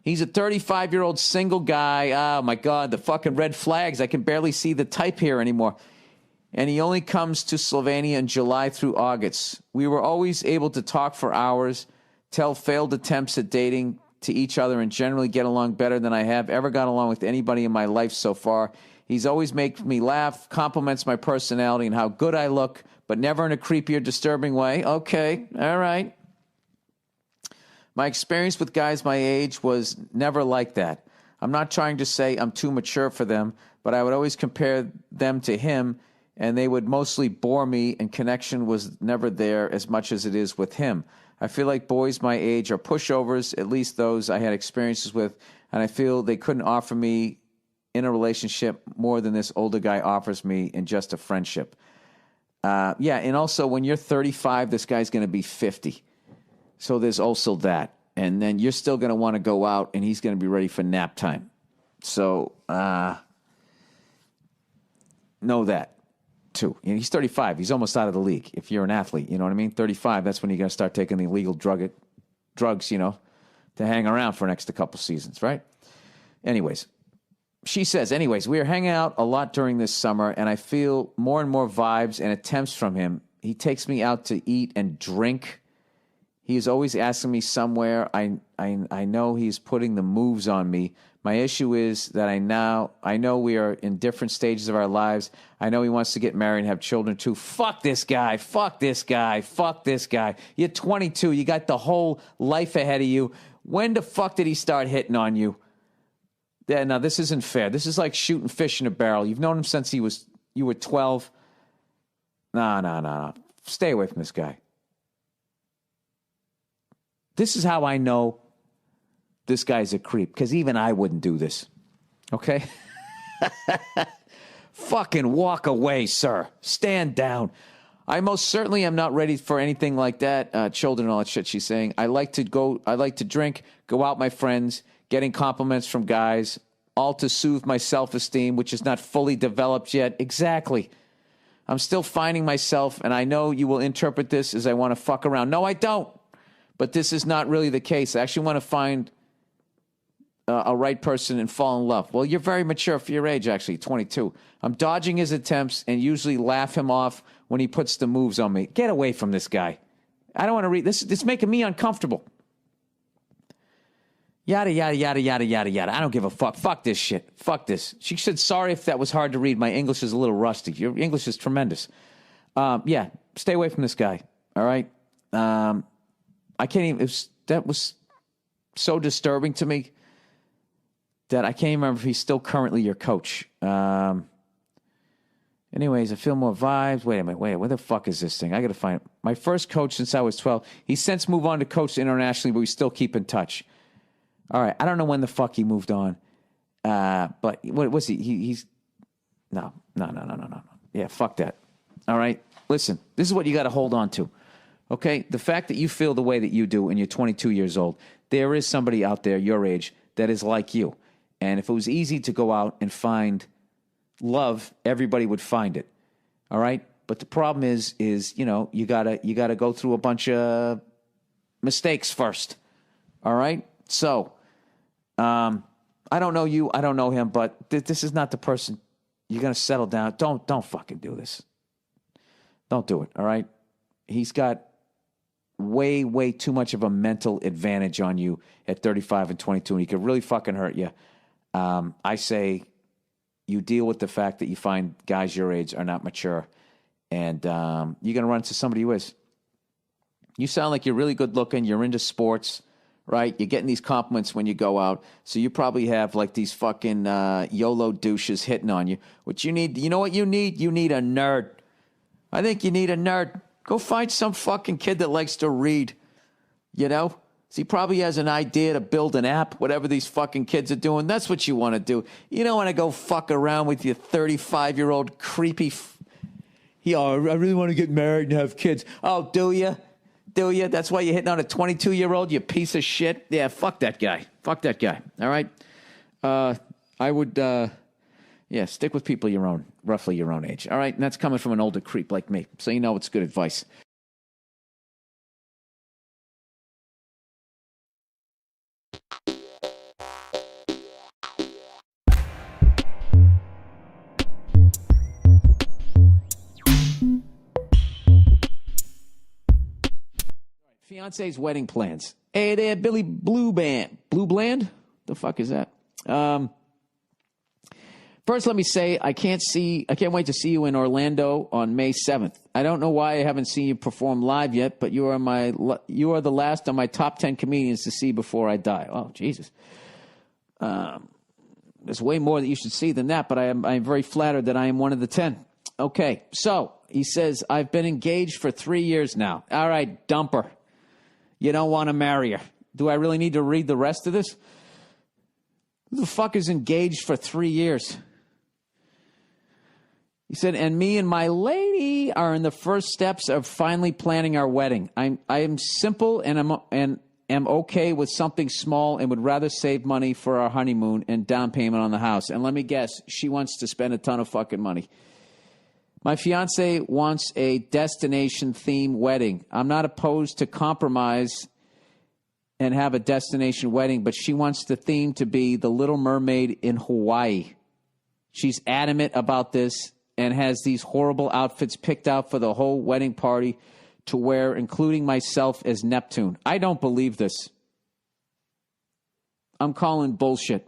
He's a 35-year-old single guy. Oh, my God, the fucking red flags. I can barely see the type here anymore. And he only comes to Slovenia in July through August. We were always able to talk for hours, tell failed attempts at dating to each other, and generally get along better than I have ever got along with anybody in my life so far. He's always makes me laugh, compliments my personality and how good I look, but never in a creepy or disturbing way. Okay, all right. My experience with guys my age was never like that. I'm not trying to say I'm too mature for them, but I would always compare them to him, and they would mostly bore me, and connection was never there as much as it is with him. I feel like boys my age are pushovers, at least those I had experiences with, and I feel they couldn't offer me in a relationship more than this older guy offers me in just a friendship. And also when you're 35, this guy's going to be 50. So there's also that. And then you're still going to want to go out, and he's going to be ready for nap time. So, know that, too. You know, he's 35. He's almost out of the league. If you're an athlete, you know what I mean? 35, that's when you're going to start taking the illegal drugs, you know, to hang around for an extra couple seasons, right? Anyways, she says, we are hanging out a lot during this summer, and I feel more and more vibes and attempts from him. He takes me out to eat and drink. He is always asking me somewhere. I know he's putting the moves on me. My issue is that I know we are in different stages of our lives. I know he wants to get married and have children too. Fuck this guy. Fuck this guy. Fuck this guy. You're 22. You got the whole life ahead of you. When the fuck did he start hitting on you? Yeah, no, this isn't fair. This is like shooting fish in a barrel. You've known him since you were 12. No. Stay away from this guy. This is how I know this guy's a creep, because even I wouldn't do this. Okay? Fucking walk away, sir. Stand down. I most certainly am not ready for anything like that. Children and all that shit she's saying. I like to drink, go out with my friends, getting compliments from guys, all to soothe my self-esteem, which is not fully developed yet. Exactly. I'm still finding myself, and I know you will interpret this as I want to fuck around. No, I don't. But this is not really the case. I actually want to find a right person and fall in love. Well, you're very mature for your age, actually, 22. I'm dodging his attempts and usually laugh him off when he puts the moves on me. Get away from this guy. I don't want to read this. It's making me uncomfortable. Yada, yada, yada, yada, yada, yada. I don't give a fuck. Fuck this shit. Fuck this. She said, sorry if that was hard to read. My English is a little rusty. Your English is tremendous. Yeah, stay away from this guy. All right? I can't even, that was so disturbing to me that I can't even remember if he's still currently your coach. Anyways, I feel more vibes. Wait a minute, where the fuck is this thing? I got to find it. My first coach since I was 12. He's since moved on to coach internationally, but we still keep in touch. All right, I don't know when the fuck he moved on. But what was he? He's, no. Yeah, fuck that. All right, listen, this is what you got to hold on to. Okay, the fact that you feel the way that you do and you're 22 years old, there is somebody out there your age that is like you. And if it was easy to go out and find love, everybody would find it. All right? But the problem is you know, you gotta go through a bunch of mistakes first. All right? So, I don't know you, I don't know him, but this is not the person. You're gonna settle down. Don't fucking do this. Don't do it, all right? He's got way too much of a mental advantage on you at 35 and 22, and he could really fucking hurt you. I say you deal with the fact that you find guys your age are not mature, and you're going to run into somebody who is. You sound like you're really good looking, you're into sports, right? You're getting these compliments when you go out, so you probably have like these fucking YOLO douches hitting on you. What you need, you know what you need? You need a nerd. I think you need a nerd. Go find some fucking kid that likes to read, you know? So he probably has an idea to build an app, whatever these fucking kids are doing. That's what you want to do. You don't want to go fuck around with your 35-year-old creepy... I really want to get married and have kids. Oh, do you? Do you? That's why you're hitting on a 22-year-old, you piece of shit? Yeah, fuck that guy. Fuck that guy, all right? I would... stick with people roughly your own age. All right, and that's coming from an older creep like me. So you know it's good advice. Fiance's wedding plans. Hey there, Billy Blue Band. Blue Bland? The fuck is that? First, let me say I can't wait to see you in Orlando on May 7th. I don't know why I haven't seen you perform live yet, but you are the last on my top 10 comedians to see before I die. Oh, Jesus. There's way more that you should see than that, but I'm very flattered that I am one of the 10. Okay, so he says, I've been engaged for 3 years now. All right, dumper. You don't want to marry her. Do I really need to read the rest of this? Who the fuck is engaged for 3 years? He said, and me and my lady are in the first steps of finally planning our wedding. I am simple and am okay with something small and would rather save money for our honeymoon and down payment on the house. And let me guess, she wants to spend a ton of fucking money. My fiance wants a destination-themed wedding. I'm not opposed to compromise and have a destination wedding, but she wants the theme to be the Little Mermaid in Hawaii. She's adamant about this and has these horrible outfits picked out for the whole wedding party to wear, including myself as Neptune. I don't believe this. I'm calling bullshit.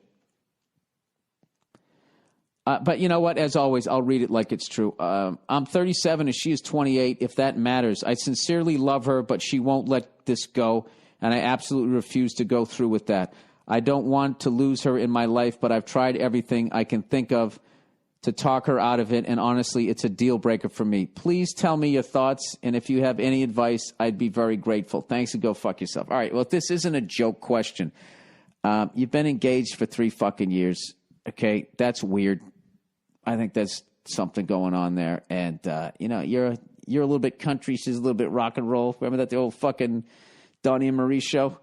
But you know what? As always, I'll read it like it's true. I'm 37 and she is 28, if that matters. I sincerely love her, but she won't let this go, and I absolutely refuse to go through with that. I don't want to lose her in my life, but I've tried everything I can think of to talk her out of it, and honestly, it's a deal breaker for me. Please tell me your thoughts, and if you have any advice, I'd be very grateful. Thanks, and go fuck yourself. All right, well, if this isn't a joke question, you've been engaged for 3 fucking years, okay? That's weird. I think that's something going on there, and, you're a little bit country, she's a little bit rock and roll. Remember that, the old fucking Donnie and Marie show?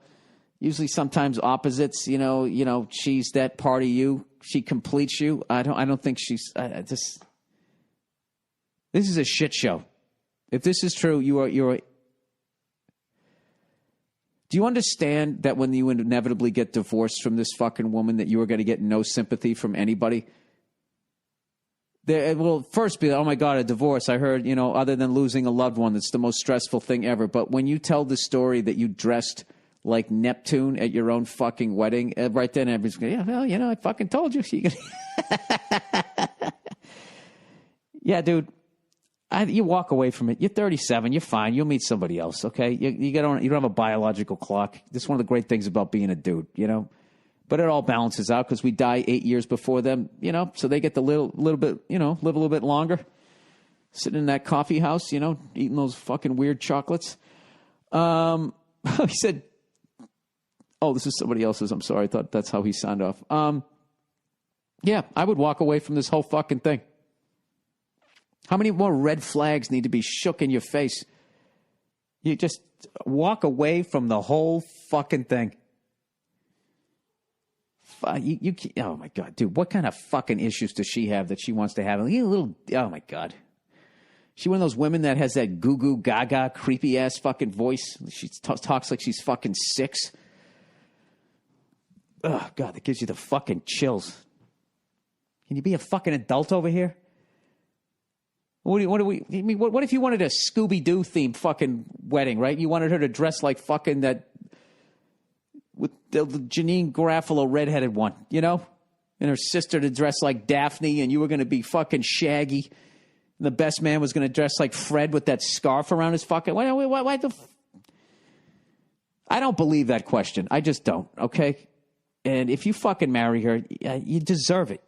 Usually sometimes opposites, she's that part of you. She completes you. I don't think she's this is a shit show. If this is true, do you understand that when you inevitably get divorced from this fucking woman that you are going to get no sympathy from anybody? There will first be, oh my God, a divorce. I heard, other than losing a loved one, that's the most stressful thing ever. But when you tell the story that you dressed like Neptune at your own fucking wedding, right then everybody's going, yeah, well, I fucking told you. Yeah, dude, you walk away from it. You're 37. You're fine. You'll meet somebody else, okay? You don't have a biological clock. That's one of the great things about being a dude, But it all balances out because we die 8 years before them, so they get the little bit, live a little bit longer. Sitting in that coffee house, eating those fucking weird chocolates. He said, oh, this is somebody else's. I'm sorry. I thought that's how he signed off. Yeah, I would walk away from this whole fucking thing. How many more red flags need to be shook in your face? You just walk away from the whole fucking thing. Oh, my God, dude. What kind of fucking issues does she have that she wants to have? Oh, my God. She one of those women that has that goo-goo gaga creepy-ass fucking voice. She talks like she's fucking 6. Oh, God, that gives you the fucking chills. Can you be a fucking adult over here? What if you wanted a Scooby-Doo themed fucking wedding, right? You wanted her to dress like fucking that, with the Janine Garofalo redheaded one, and her sister to dress like Daphne, and you were going to be fucking Shaggy. And the best man was going to dress like Fred with that scarf around his fucking... Why I don't believe that question. I just don't, okay? And if you fucking marry her, you deserve it.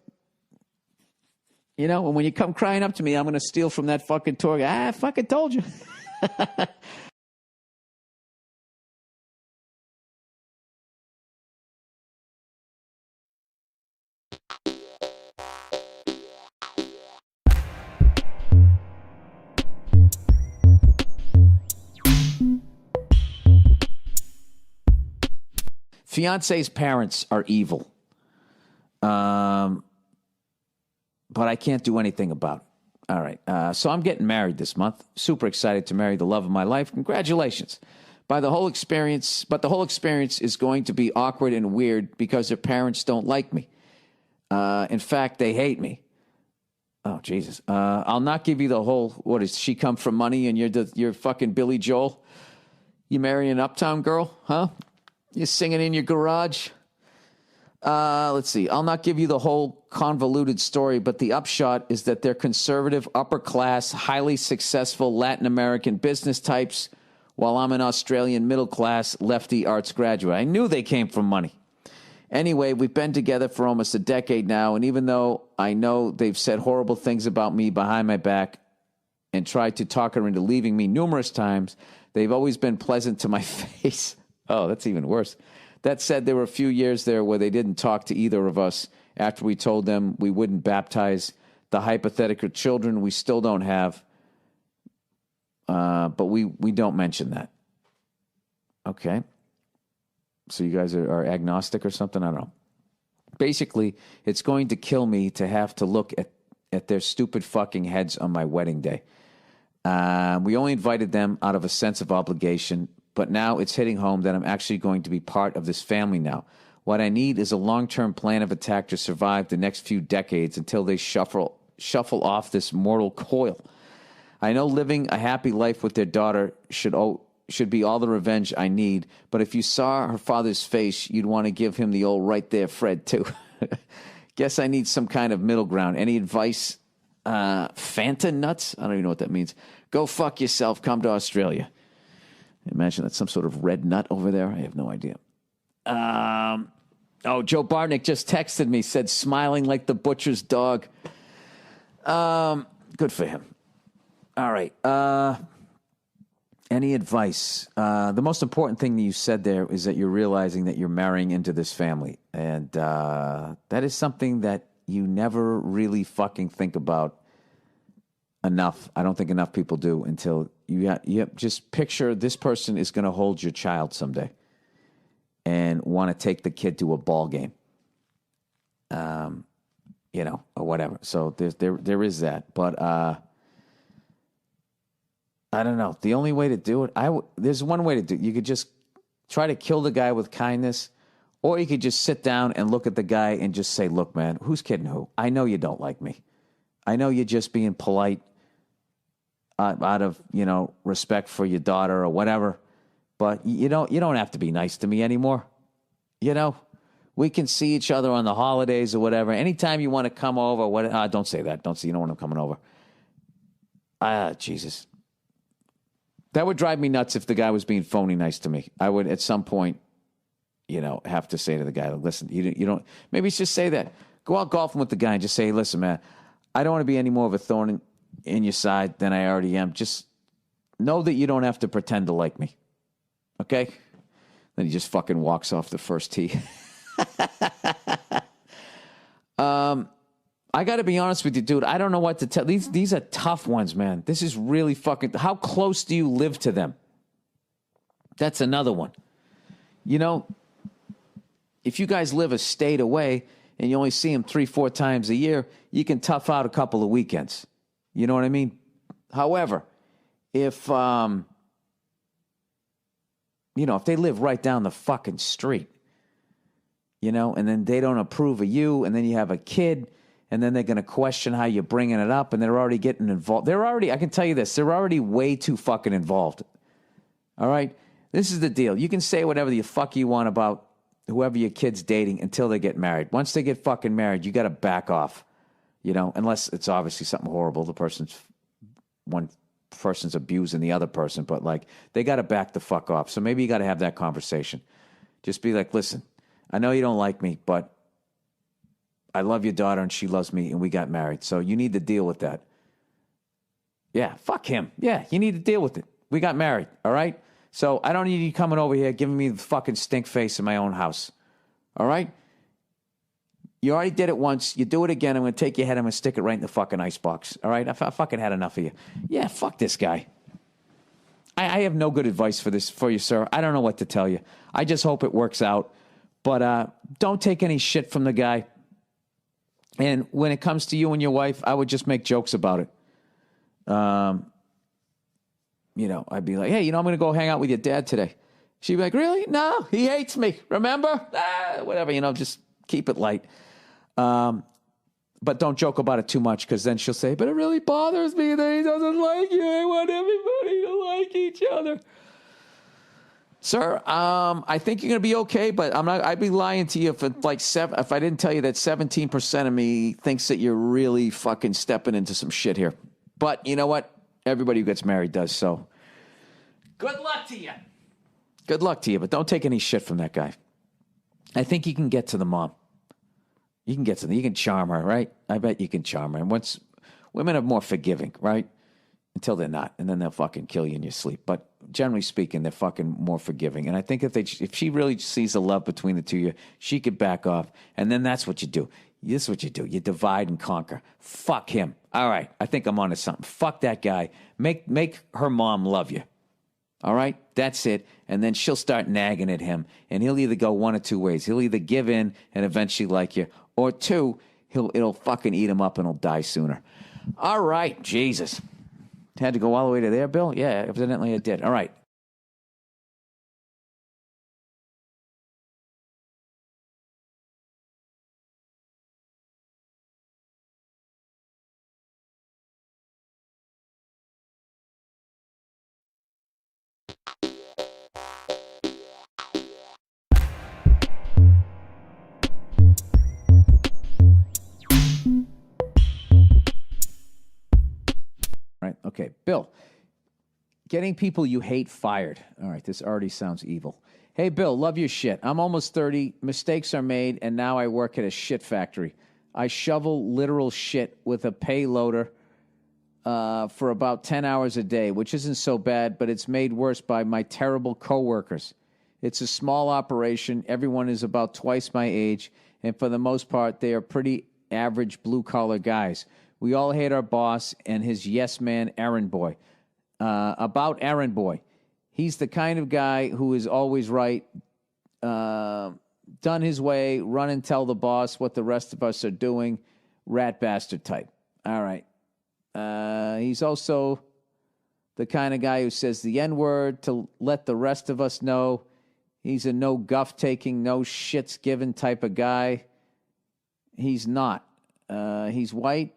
And when you come crying up to me, I'm going to steal from that fucking tour. I fucking told you. Fiance's parents are evil. But I can't do anything about it. All right. So I'm getting married this month. Super excited to marry the love of my life. Congratulations. But the whole experience is going to be awkward and weird because their parents don't like me. In fact, they hate me. Oh, Jesus. I'll not give you the whole, what is she come from money and you're fucking Billy Joel? You marry an uptown girl, huh? You're singing in your garage. Let's see. I'll not give you the whole convoluted story, but the upshot is that they're conservative, upper-class, highly successful Latin American business types, while I'm an Australian middle-class, lefty arts graduate. I knew they came from money. Anyway, we've been together for almost a decade now, and even though I know they've said horrible things about me behind my back and tried to talk her into leaving me numerous times, they've always been pleasant to my face. Oh, that's even worse. That said, there were a few years there where they didn't talk to either of us after we told them we wouldn't baptize the hypothetical children we still don't have. But we don't mention that. Okay. So you guys are agnostic or something? I don't know. Basically, it's going to kill me to have to look at their stupid fucking heads on my wedding day. We only invited them out of a sense of obligation, but now it's hitting home that I'm actually going to be part of this family now. What I need is a long-term plan of attack to survive the next few decades until they shuffle off this mortal coil. I know living a happy life with their daughter should be all the revenge I need, but if you saw her father's face, you'd want to give him the old right there, Fred, too. Guess I need some kind of middle ground. Any advice? Fanta nuts? I don't even know what that means. Go fuck yourself. Come to Australia. Imagine that's some sort of red nut over there. I have no idea. Joe Bartnick just texted me, said smiling like the butcher's dog. Good for him. All right. Any advice? The most important thing that you said there is that you're realizing that you're marrying into this family. And that is something that you never really fucking think about enough. I don't think enough people do until you just picture this person is going to hold your child someday and want to take the kid to a ball game, or whatever. So there is that. But I don't know. The only way to do it, there's one way to do it. You could just try to kill the guy with kindness, or you could just sit down and look at the guy and just say, look, man, who's kidding who? I know you don't like me. I know you're just being polite out of, respect for your daughter or whatever. But you don't have to be nice to me anymore. We can see each other on the holidays or whatever. Anytime you want to come over, don't say that. You don't want them coming over. Jesus. That would drive me nuts if the guy was being phony nice to me. I would, at some point, have to say to the guy, listen, you don't, maybe just say that. Go out golfing with the guy and just say, hey, listen, man, I don't want to be any more of a thorn in your side than I already am. Just know that you don't have to pretend to like me. Okay? Then he just fucking walks off the first tee. I got to be honest with you, dude. I don't know what to tell. These are tough ones, man. This is really fucking... How close do you live to them? That's another one. If you guys live a state away and you only see them 3-4 times a year, you can tough out a couple of weekends. You know what I mean? However, if they live right down the fucking street, and then they don't approve of you, and then you have a kid, and then they're going to question how you're bringing it up, and they're already getting involved. I can tell you this, they're already way too fucking involved. All right? This is the deal. You can say whatever the fuck you want about whoever your kid's dating until they get married. Once they get fucking married, you got to back off, unless it's obviously something horrible. One person's abusing the other person, but they got to back the fuck off. So maybe you got to have that conversation. Just be like, listen, I know you don't like me, but I love your daughter and she loves me and we got married. So you need to deal with that. Yeah, fuck him. Yeah, you need to deal with it. We got married, all right? So I don't need you coming over here giving me the fucking stink face in my own house. All right? You already did it once. You do it again, I'm going to take your head, I'm going to stick it right in the fucking icebox. All right? I fucking had enough of you. Yeah, fuck this guy. I have no good advice for you, sir. I don't know what to tell you. I just hope it works out. But don't take any shit from the guy. And when it comes to you and your wife, I would just make jokes about it. I'd be like, hey, I'm going to go hang out with your dad today. She'd be like, really? No, he hates me. Remember? Whatever, just keep it light. But don't joke about it too much because then she'll say, but it really bothers me that he doesn't like you. I want everybody to like each other. Sir, I think you're going to be okay, but I'd be lying to you if I didn't tell you that 17% of me thinks that you're really fucking stepping into some shit here. But you know what? Everybody who gets married does, so good luck to you. Good luck to you, but don't take any shit from that guy. I think you can get to the mom. You can charm her, right? I bet you can charm her. And once women are more forgiving, right? Until they're not, and then they'll fucking kill you in your sleep. But generally speaking, they're fucking more forgiving. And I think if she really sees the love between the two of you, she could back off. And then that's what you do. This is what you do. You divide and conquer. Fuck him. All right, I think I'm onto something. Fuck that guy. Make her mom love you. All right? That's it. And then she'll start nagging at him, and he'll either go one or two ways. He'll either give in and eventually like you, or two, it'll fucking eat him up and he'll die sooner. All right, Jesus. Had to go all the way to there, Bill? Yeah, evidently it did. All right. Right. Okay. Bill, getting people you hate fired. All right. This already sounds evil. Hey, Bill, love your shit. I'm almost 30. Mistakes are made, and now I work at a shit factory. I shovel literal shit with a payloader for about 10 hours a day, which isn't so bad, but it's made worse by my terrible coworkers. It's a small operation. Everyone is about twice my age, and for the most part, they are pretty average blue-collar guys. We all hate our boss and his yes-man errand boy. About errand boy, he's the kind of guy who is always right, done his way, run and tell the boss what the rest of us are doing, rat bastard type. All right. He's also the kind of guy who says the N-word to let the rest of us know. He's a no guff-taking, no shits-given type of guy. He's not. He's white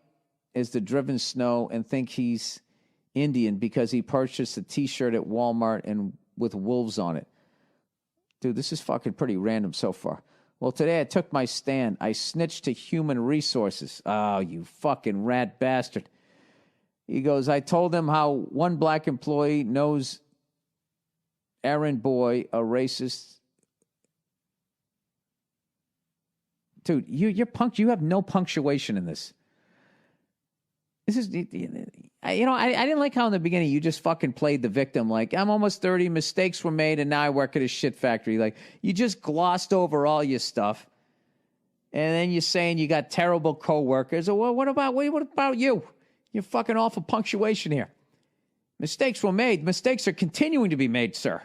as the driven snow and think he's Indian because he purchased a T-shirt at Walmart and with wolves on it. Dude, this is fucking pretty random so far. Well, today I took my stand. I snitched to human resources. Oh, you fucking rat bastard. He goes, I told them how one black employee knows errand boy, a racist. Dude, you have no punctuation in this. This is, I didn't like how in the beginning you just fucking played the victim. Like, I'm almost 30, mistakes were made, and now I work at a shit factory. Like, you just glossed over all your stuff. And then you're saying you got terrible coworkers. Well, what about you? You're fucking awful punctuation here. Mistakes were made. Mistakes are continuing to be made, sir.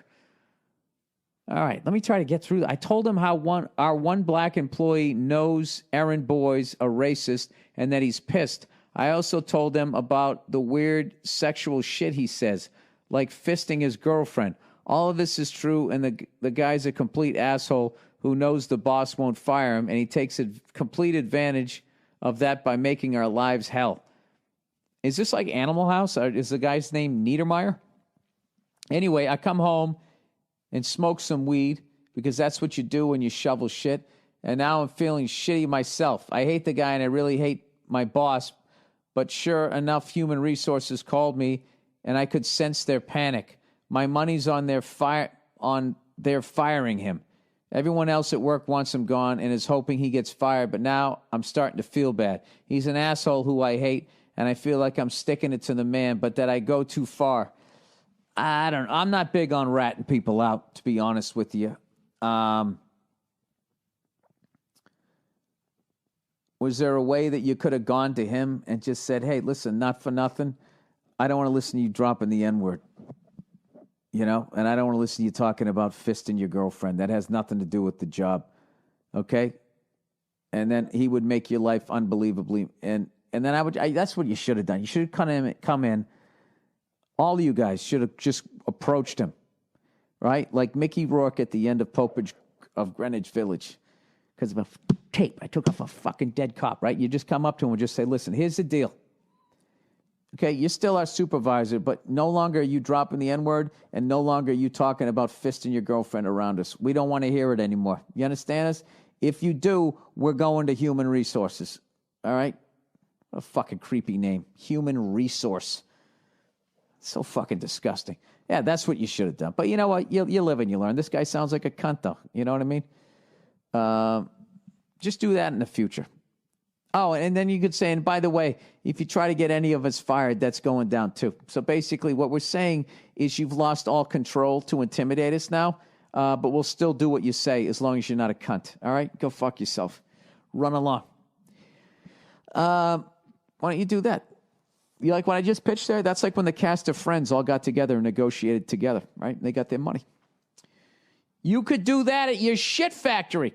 All right, let me try to get through that. I told him how our one black employee knows errand boy's a racist and that he's pissed. I also told them about the weird sexual shit he says, like fisting his girlfriend. All of this is true, and the guy's a complete asshole who knows the boss won't fire him, and he takes complete advantage of that by making our lives hell. Is this like Animal House? Or is the guy's name Niedermeyer? Anyway, I come home and smoke some weed because that's what you do when you shovel shit, and now I'm feeling shitty myself. I hate the guy, and I really hate my boss. But sure enough, human resources called me, and I could sense their panic. My money's on their firing him. Everyone else at work wants him gone and is hoping he gets fired, but now I'm starting to feel bad. He's an asshole who I hate, and I feel like I'm sticking it to the man, but that I go too far. I don't know. I'm not big on ratting people out, to be honest with you. Was there a way that you could have gone to him and just said, hey, listen, not for nothing, I don't want to listen to you dropping the N-word, and I don't want to listen to you talking about fisting your girlfriend. That has nothing to do with the job, okay? And then he would make your life unbelievably, and then that's what you should have done. You should have come in, all of you guys should have just approached him, right? Like Mickey Rourke at the end of Popage of Greenwich Village. Because of a tape. I took off a fucking dead cop, right? You just come up to him and just say, listen, here's the deal. Okay, you're still our supervisor, but no longer are you dropping the N-word, and no longer are you talking about fisting your girlfriend around us. We don't want to hear it anymore. You understand us? If you do, we're going to human resources. All right? What a fucking creepy name. Human resource. So fucking disgusting. Yeah, that's what you should have done. But you know what? You live and you learn. This guy sounds like a cunt, though. You know what I mean? Just do that in the future. Oh, and then you could say, and by the way, if you try to get any of us fired, that's going down too. So basically what we're saying is you've lost all control to intimidate us now, but we'll still do what you say as long as you're not a cunt. All right? Go fuck yourself. Run along. Why don't you do that? You like what I just pitched there? That's like when the cast of Friends all got together and negotiated together, right? They got their money. You could do that at your shit factory.